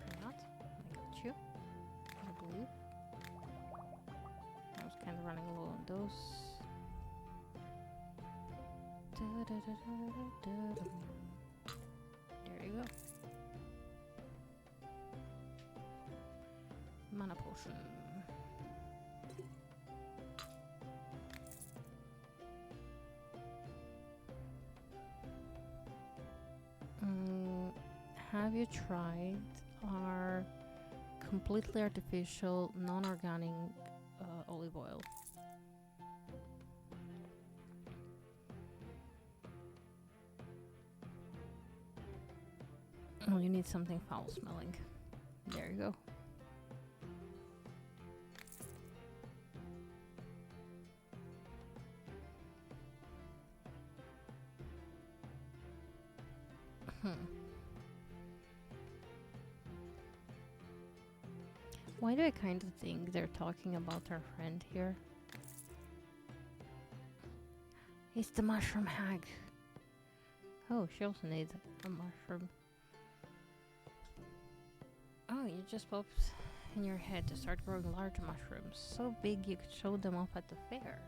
Or not. I got you. I believe. I was kind of running low on those. There you go. Mana potion. Have you tried our completely artificial, non-organic olive oil? Oh, you need something foul smelling. There you go. Why do I kind of think they're talking about our friend here? It's the mushroom hag. Oh, she also needs a mushroom. Oh, you just popped in your head to start growing large mushrooms. So big you could show them off at the fair.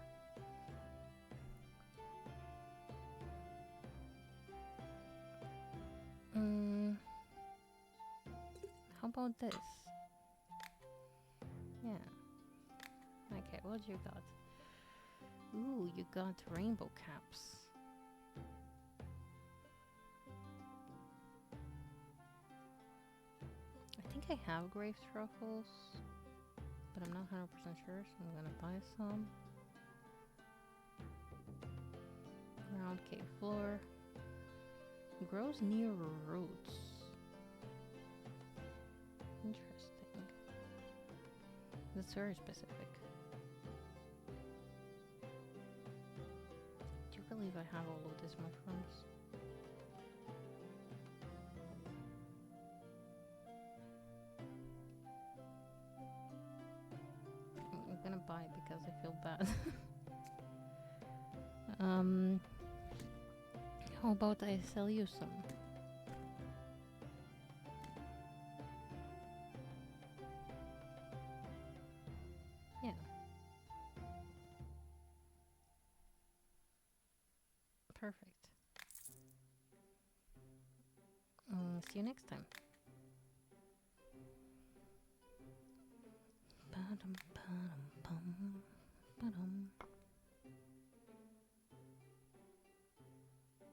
How about this? Yeah. Okay, what you got? Ooh, you got rainbow caps. I think I have grave truffles, but I'm not 100% sure, so I'm gonna buy some. Round cave floor. Grows near roots. Interesting. That's very specific. Do you believe I have all of these mushrooms? I'm gonna buy it because I feel bad. How about I sell you some? Yeah. Perfect. See you next time.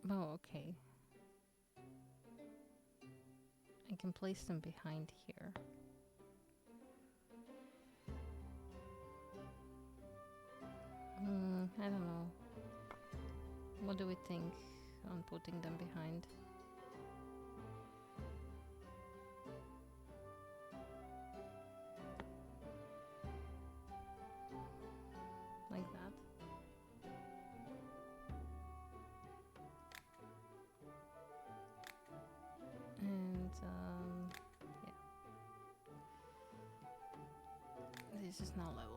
Oh, okay. I can place them behind here. I don't know. What do we think on putting them behind? Like that. And yeah. This is now leveled.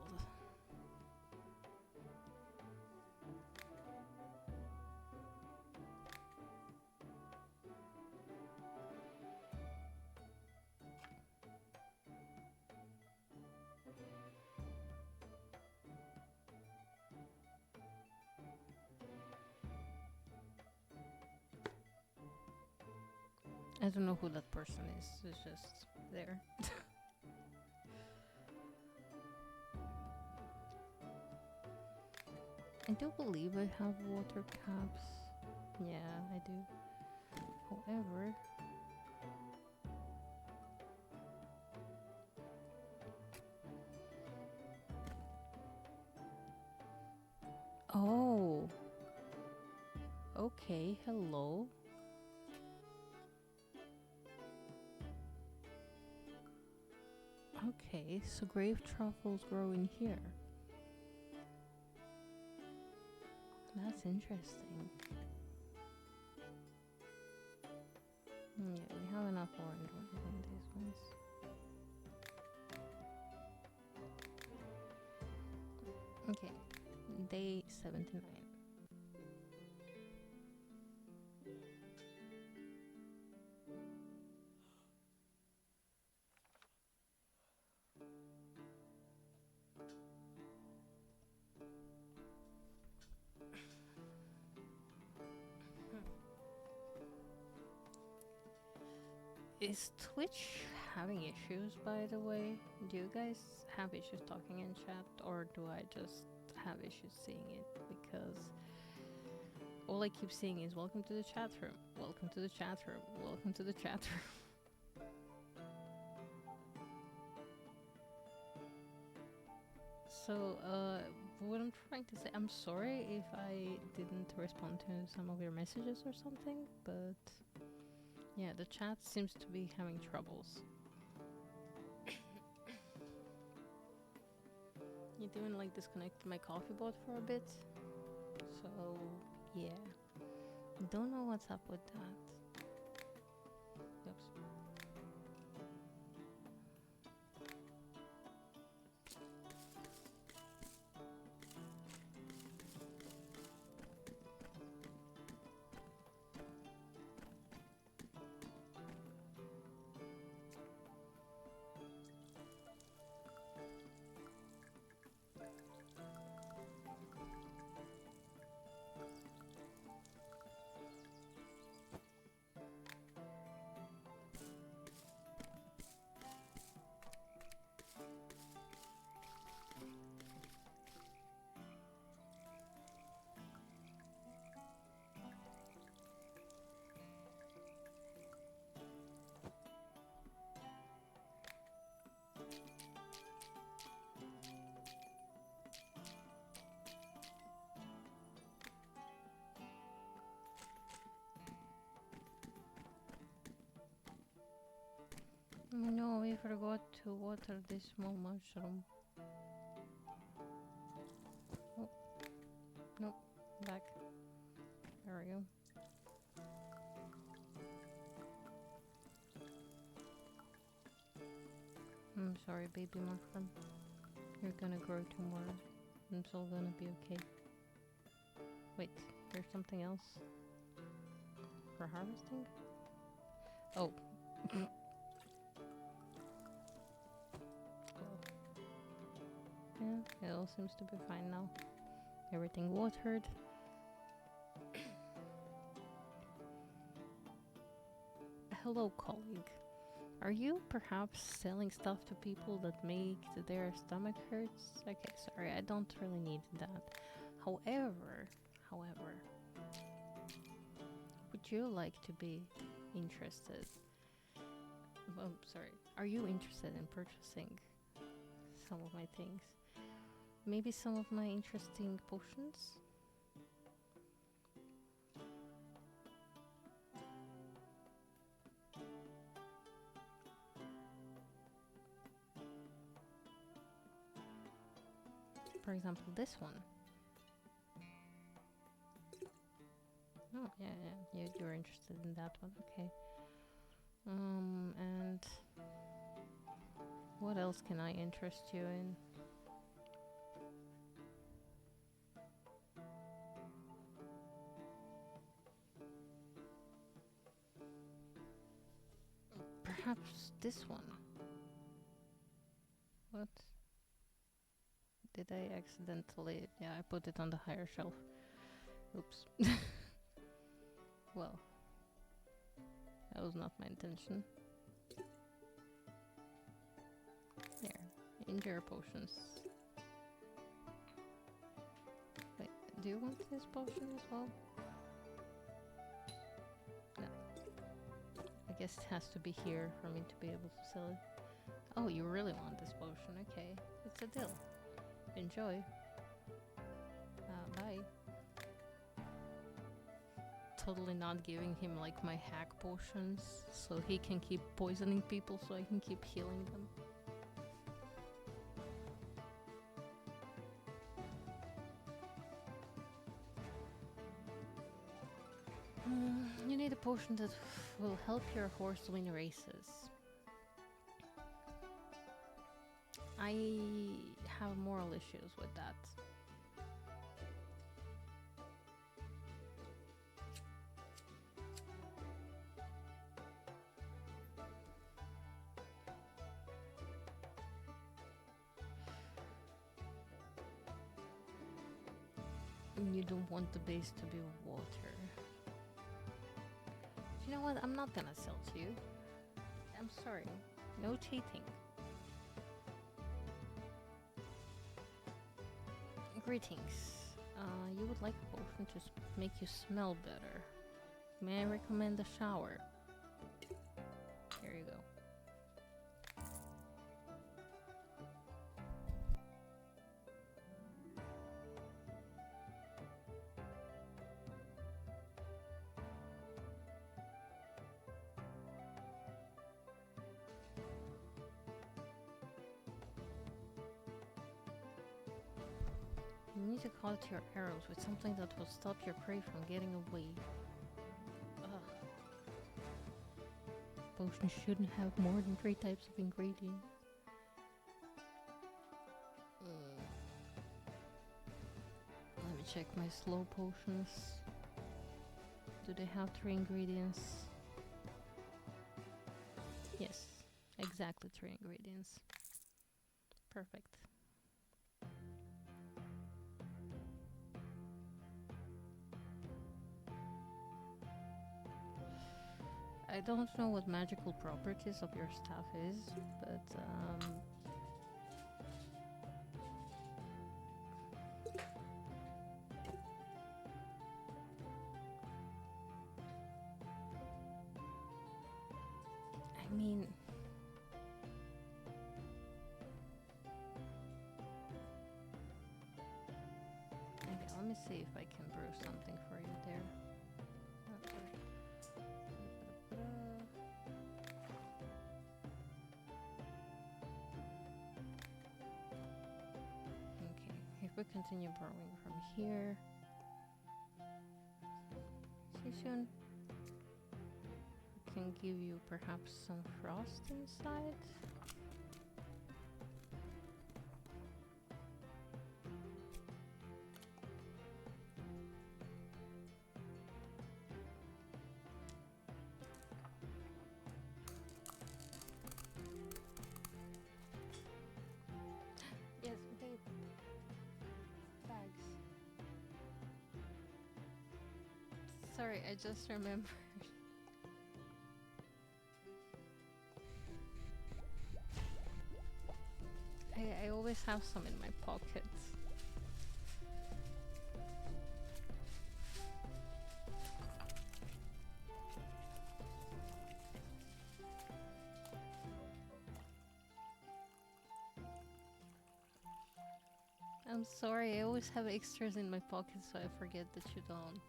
I don't know who that person is. It's just there. I do believe I have water caps. Yeah, I do. However, oh, okay, hello. Okay, so grave truffles grow in here. That's interesting. Yeah, we have enough orange ones on these ones. Okay, day 79. Is Twitch having issues, by the way? Do you guys have issues talking in chat, or do I just have issues seeing it? Because all I keep seeing is welcome to the chat room, welcome to the chat room, welcome to the chat room. So, what I'm trying to say, I'm sorry if I didn't respond to some of your messages or something, but yeah, the chat seems to be having troubles. You even like disconnected my coffee bot for a bit. So yeah, don't know what's up with that. Oops. No, we forgot to water this small mushroom. Oh, nope, back. There we go. I'm sorry, baby mushroom. You're gonna grow tomorrow. It's all gonna be okay. Wait, there's something else for harvesting? Oh. Yeah, it all seems to be fine now. Everything watered. Hello, colleague. Are you perhaps selling stuff to people that make their stomach hurts? Okay, sorry, I don't really need that. However, would you like to be interested? Oh, sorry. Are you interested in purchasing some of my things? Maybe some of my interesting potions? For example, this one. Oh, yeah, you're interested in that one, okay. And what else can I interest you in? Perhaps this one. What? Did I accidentally... Yeah, I put it on the higher shelf. Oops. Well, that was not my intention. There. Endure potions. Wait, do you want this potion as well? No. I guess it has to be here for me to be able to sell it. Oh, you really want this potion? Okay, it's a deal. Enjoy. Bye. Totally not giving him like my hack potions so he can keep poisoning people so I can keep healing them. You need a potion that will help your horse win races. I have moral issues with that. You don't want the base to be water. You know what? I'm not gonna sell to you. I'm sorry. No cheating. Greetings. You would like a potion to make you smell better. May I recommend a shower? Here you go. You need to cut your arrows with something that will stop your prey from getting away. Ugh. Potions shouldn't have more than 3 types of ingredients. Let me check my slow potions. Do they have 3 ingredients? Yes, exactly 3 ingredients. Perfect. I don't know what magical properties of your staff is, but I mean, okay, let me see if I can brew something for you there. continue brewing from here. See you soon. I can give you perhaps some frost inside. Yes, babe. Bags. Sorry, I just remembered. I always have some in my pockets. I'm sorry, I always have extras in my pockets, so I forget that you don't.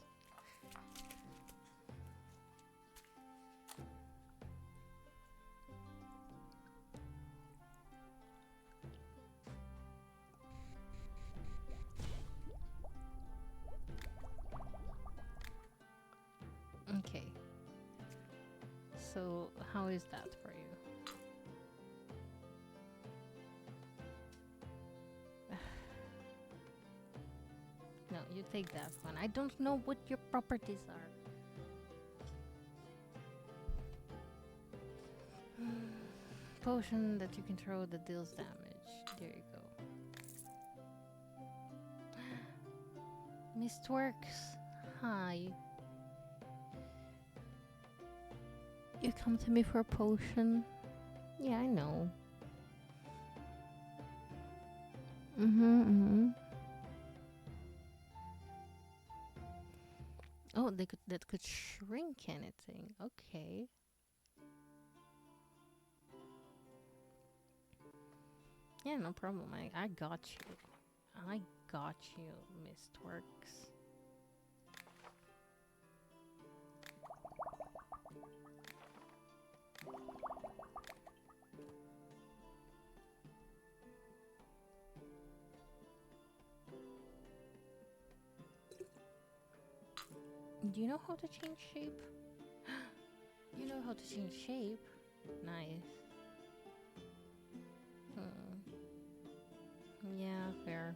Okay. So, how is that for you? No, you take that one. I don't know what your properties are. Potion that you can throw that deals damage. There you go. Mistworks. Hi. You come to me for a potion? Yeah, I know. Oh, that could shrink anything. Okay. Yeah, no problem. I got you. I got you, Mistworks. Do you know how to change shape? You know how to change shape? Nice. Yeah, fair.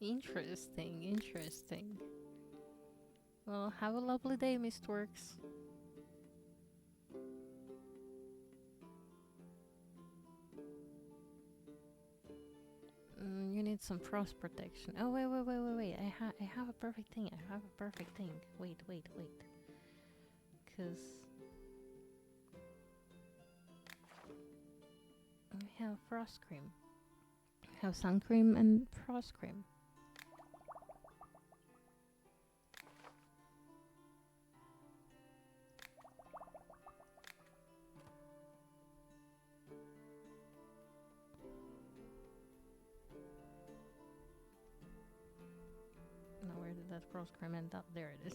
Interesting, interesting. Well, have a lovely day, Mistworks. You need some frost protection. Oh, wait. I have a perfect thing. I have a perfect thing. Wait. Because I have frost cream. I have sun cream and frost cream. Now where did that frost cream end up? There it is.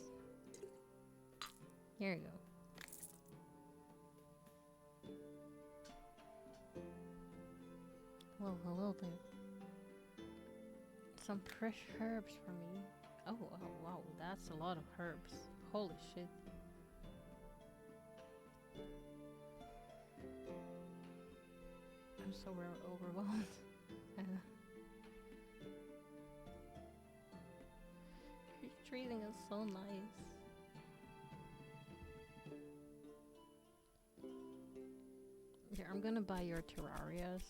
Here you go. Well, hello there. Some fresh herbs for me. Oh, wow, that's a lot of herbs. Holy shit. I'm so overwhelmed. You're treating us so nice. Here, I'm gonna buy your terrarias.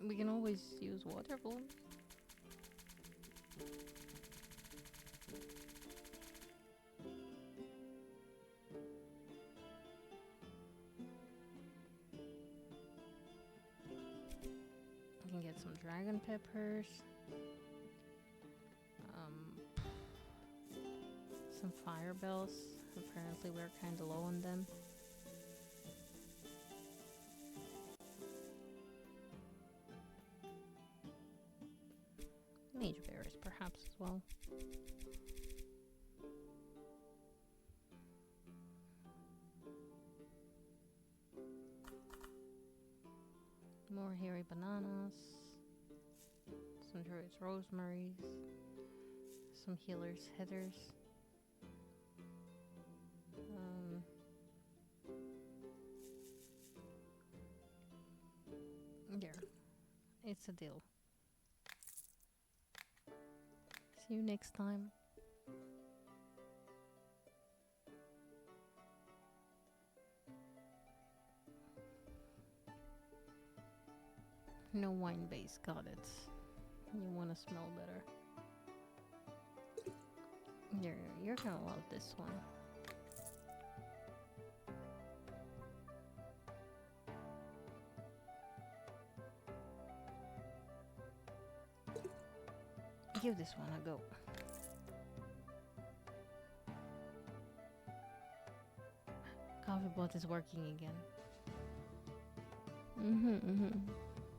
We can always use water balloons. We can get some dragon peppers. Some fire bells. Apparently we're kinda low on them. well. More hairy bananas. Some druids rosemaries. Some healers heathers. There. It's a deal. See you next time. No wine base, got it. You want to smell better. You're gonna love this one. Give this one a go. Coffee bot is working again.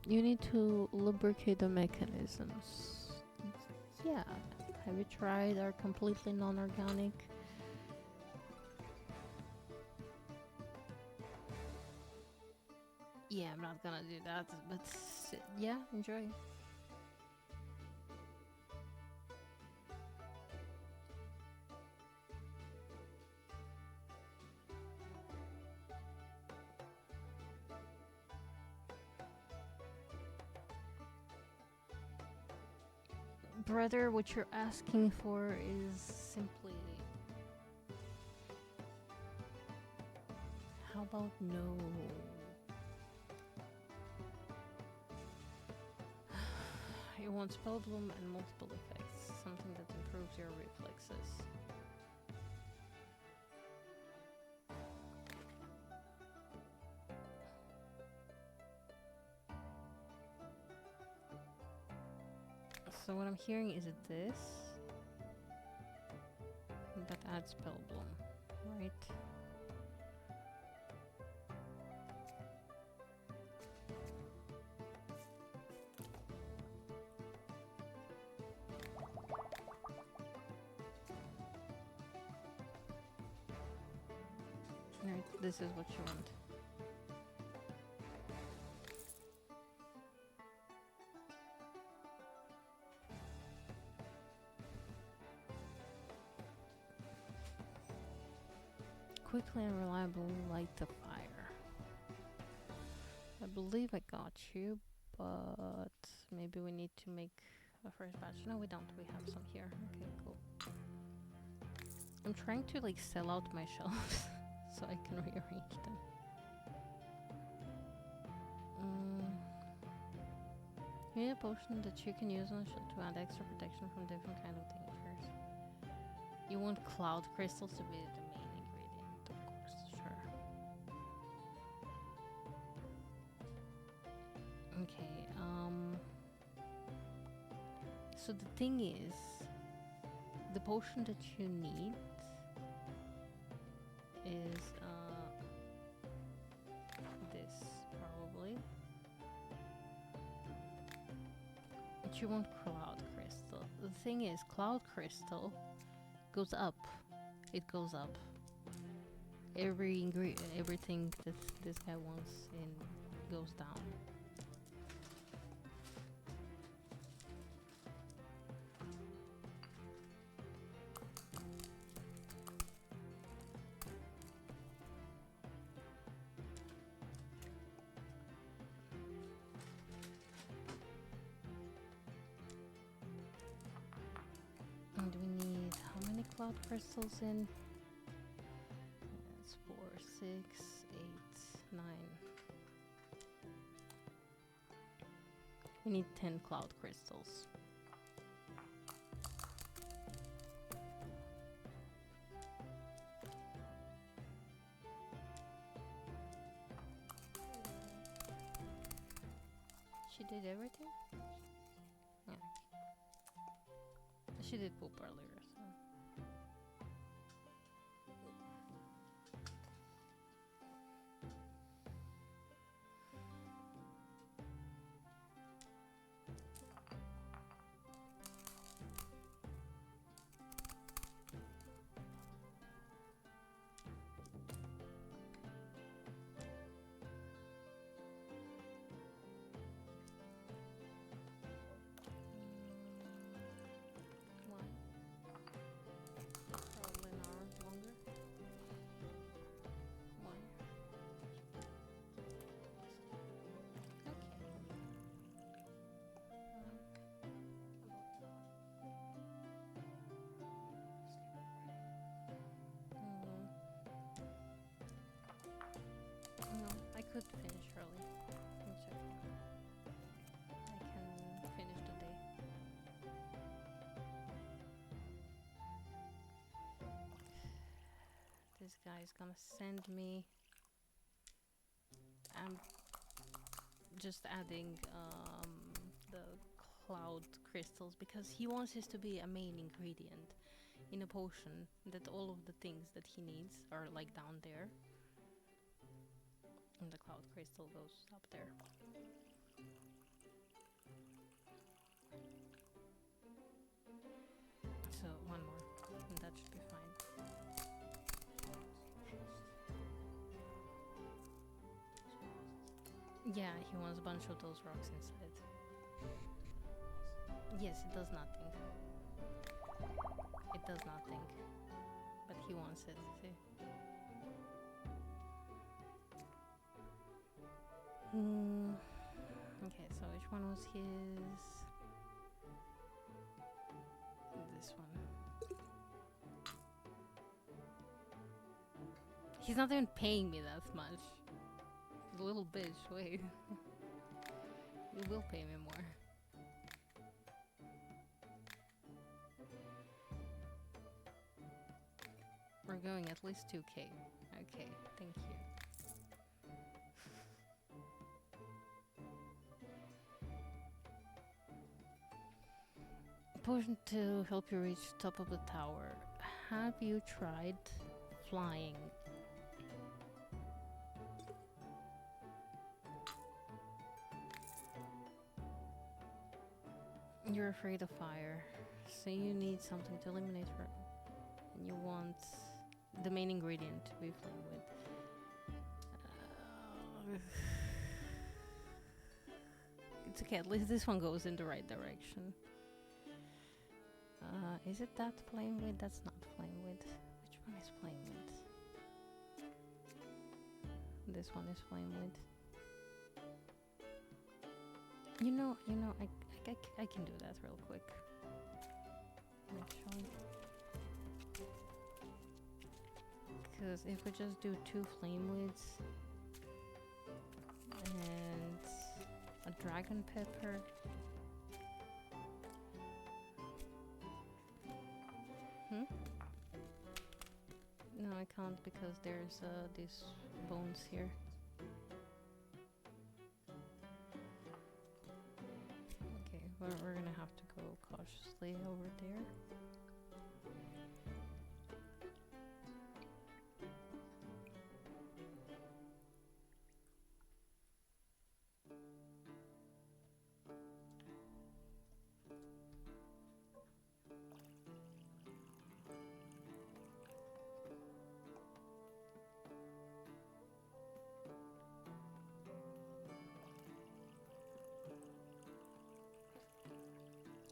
You need to lubricate the mechanisms. Yeah. Have you tried our completely non-organic? Yeah, I'm not gonna do that, but yeah, enjoy. Brother, what you're asking for is simply... How about no? You want spell bloom and multiple effects, something that improves your reflexes. So what I'm hearing is this that adds spell bloom, right? Right, this is what you want. Quickly and reliably light the fire. I believe I got you, but maybe we need to make a first batch. No, we don't. We have some here. Okay, cool. I'm trying to like sell out my shelves so I can rearrange them. You need a potion that you can use on a shield to add extra protection from different kind of dangers. You want cloud crystals to be the main ingredient, of course, sure. Okay, so the thing is, the potion that you need is this, probably. But you want cloud crystal. The thing is, cloud crystal goes up. It goes up. Everything that this guy wants in goes down. And we need how many cloud crystals in? That's 4, 6, 8, 9. We need 10 cloud crystals. She did everything? Yeah. She did poop earlier, so. early. It's okay. I can finish the day. This guy is gonna send me. I'm just adding the cloud crystals because he wants this to be a main ingredient in a potion, that all of the things that he needs are like down there and the cloud crystal goes up there. So one more and that should be fine. Yeah, he wants a bunch of those rocks inside. Yes, it does nothing. It does nothing. But he wants it, see? Okay, so which one was his? This one. He's not even paying me that much. Little bitch, wait. You will pay me more. We're going at least 2k. Okay, thank you. Potion to help you reach top of the tower. Have you tried flying? You're afraid of fire, so you need something to eliminate her. And you want the main ingredient to be flame with. It's okay, at least this one goes in the right direction. Is it that flame with? That's not flame with. Which one is flame with? This one is flame with. You know, I can do that real quick. Actually. Because if we just do 2 flame wids and a dragon pepper. No, I can't because there's these bones here. Okay, we're gonna have to go cautiously over there.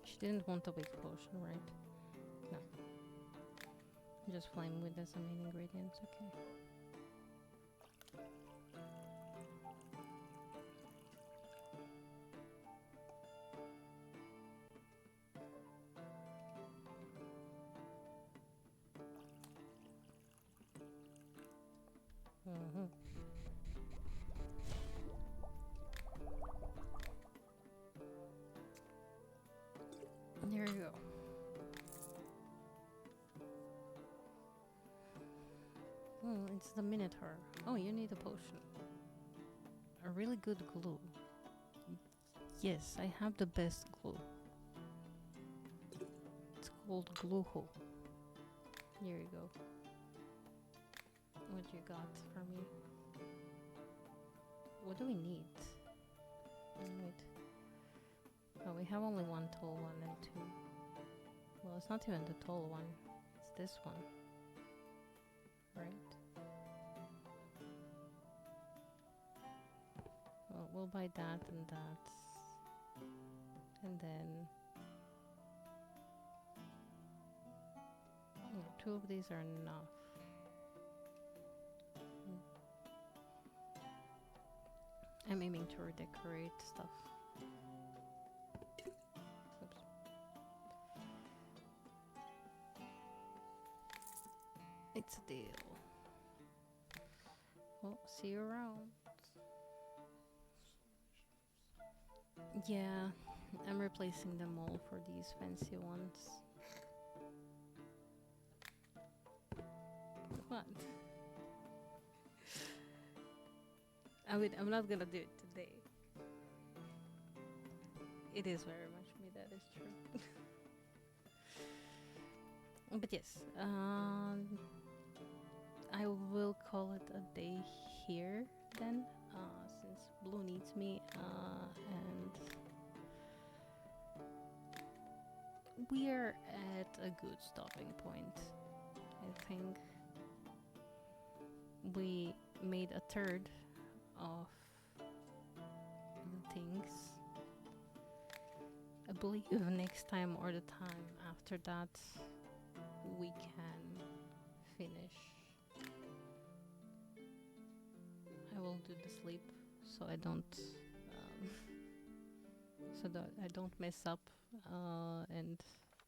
She didn't want a big potion, right? No. Just flame with as a main ingredient, okay. There you go. Oh, it's the Minotaur. Oh, you need a potion. A really good glue. Yes, I have the best glue. It's called Gluho. Here you go. What you got for me? What do we need? Wait. Oh, we have only one tall one and 2. Well, it's not even the tall one. It's this one. Right? Well, we'll buy that and that. And then... yeah, 2 of these are enough. I'm aiming to redecorate stuff. Oops. It's a deal. Well, see you around. Yeah, I'm replacing them all for these fancy ones. What? I'm not gonna do it today. It is very much me, that is true. But yes, I will call it a day here then, since Blue needs me, and we are at a good stopping point. I think we made a third of things. I believe next time or the time after that, we can finish. I will do the sleep so I don't so that I don't mess up and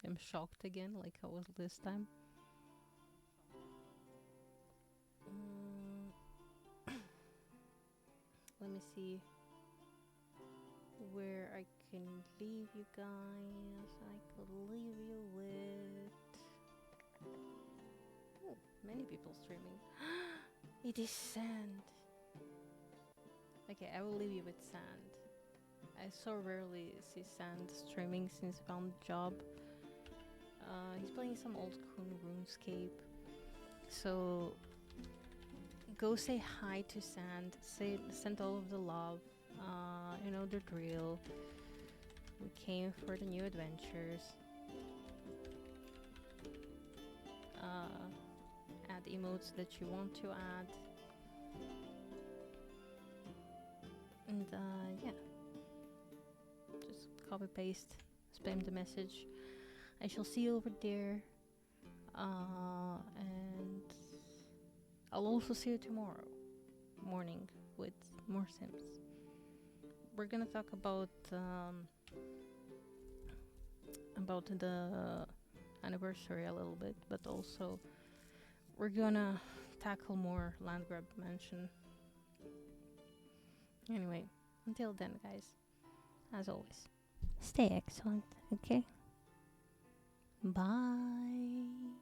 am shocked again like I was this time. Let me see where I can leave you guys. I could leave you with. Oh, many people streaming. It is sand. Okay, I will leave you with sand. I so rarely see Sand streaming since I found the job. He's playing some old RuneScape. So go say hi to Sand. Send all of the love. You know the drill. We came for the new adventures. Add emotes that you want to add. And yeah. Just copy paste, spam the message. I shall see you over there. And I'll also see you tomorrow morning with more Sims. We're gonna talk about the anniversary a little bit, but also we're gonna tackle more land grab mansion. Anyway, until then, guys, as always, stay excellent, okay? Bye.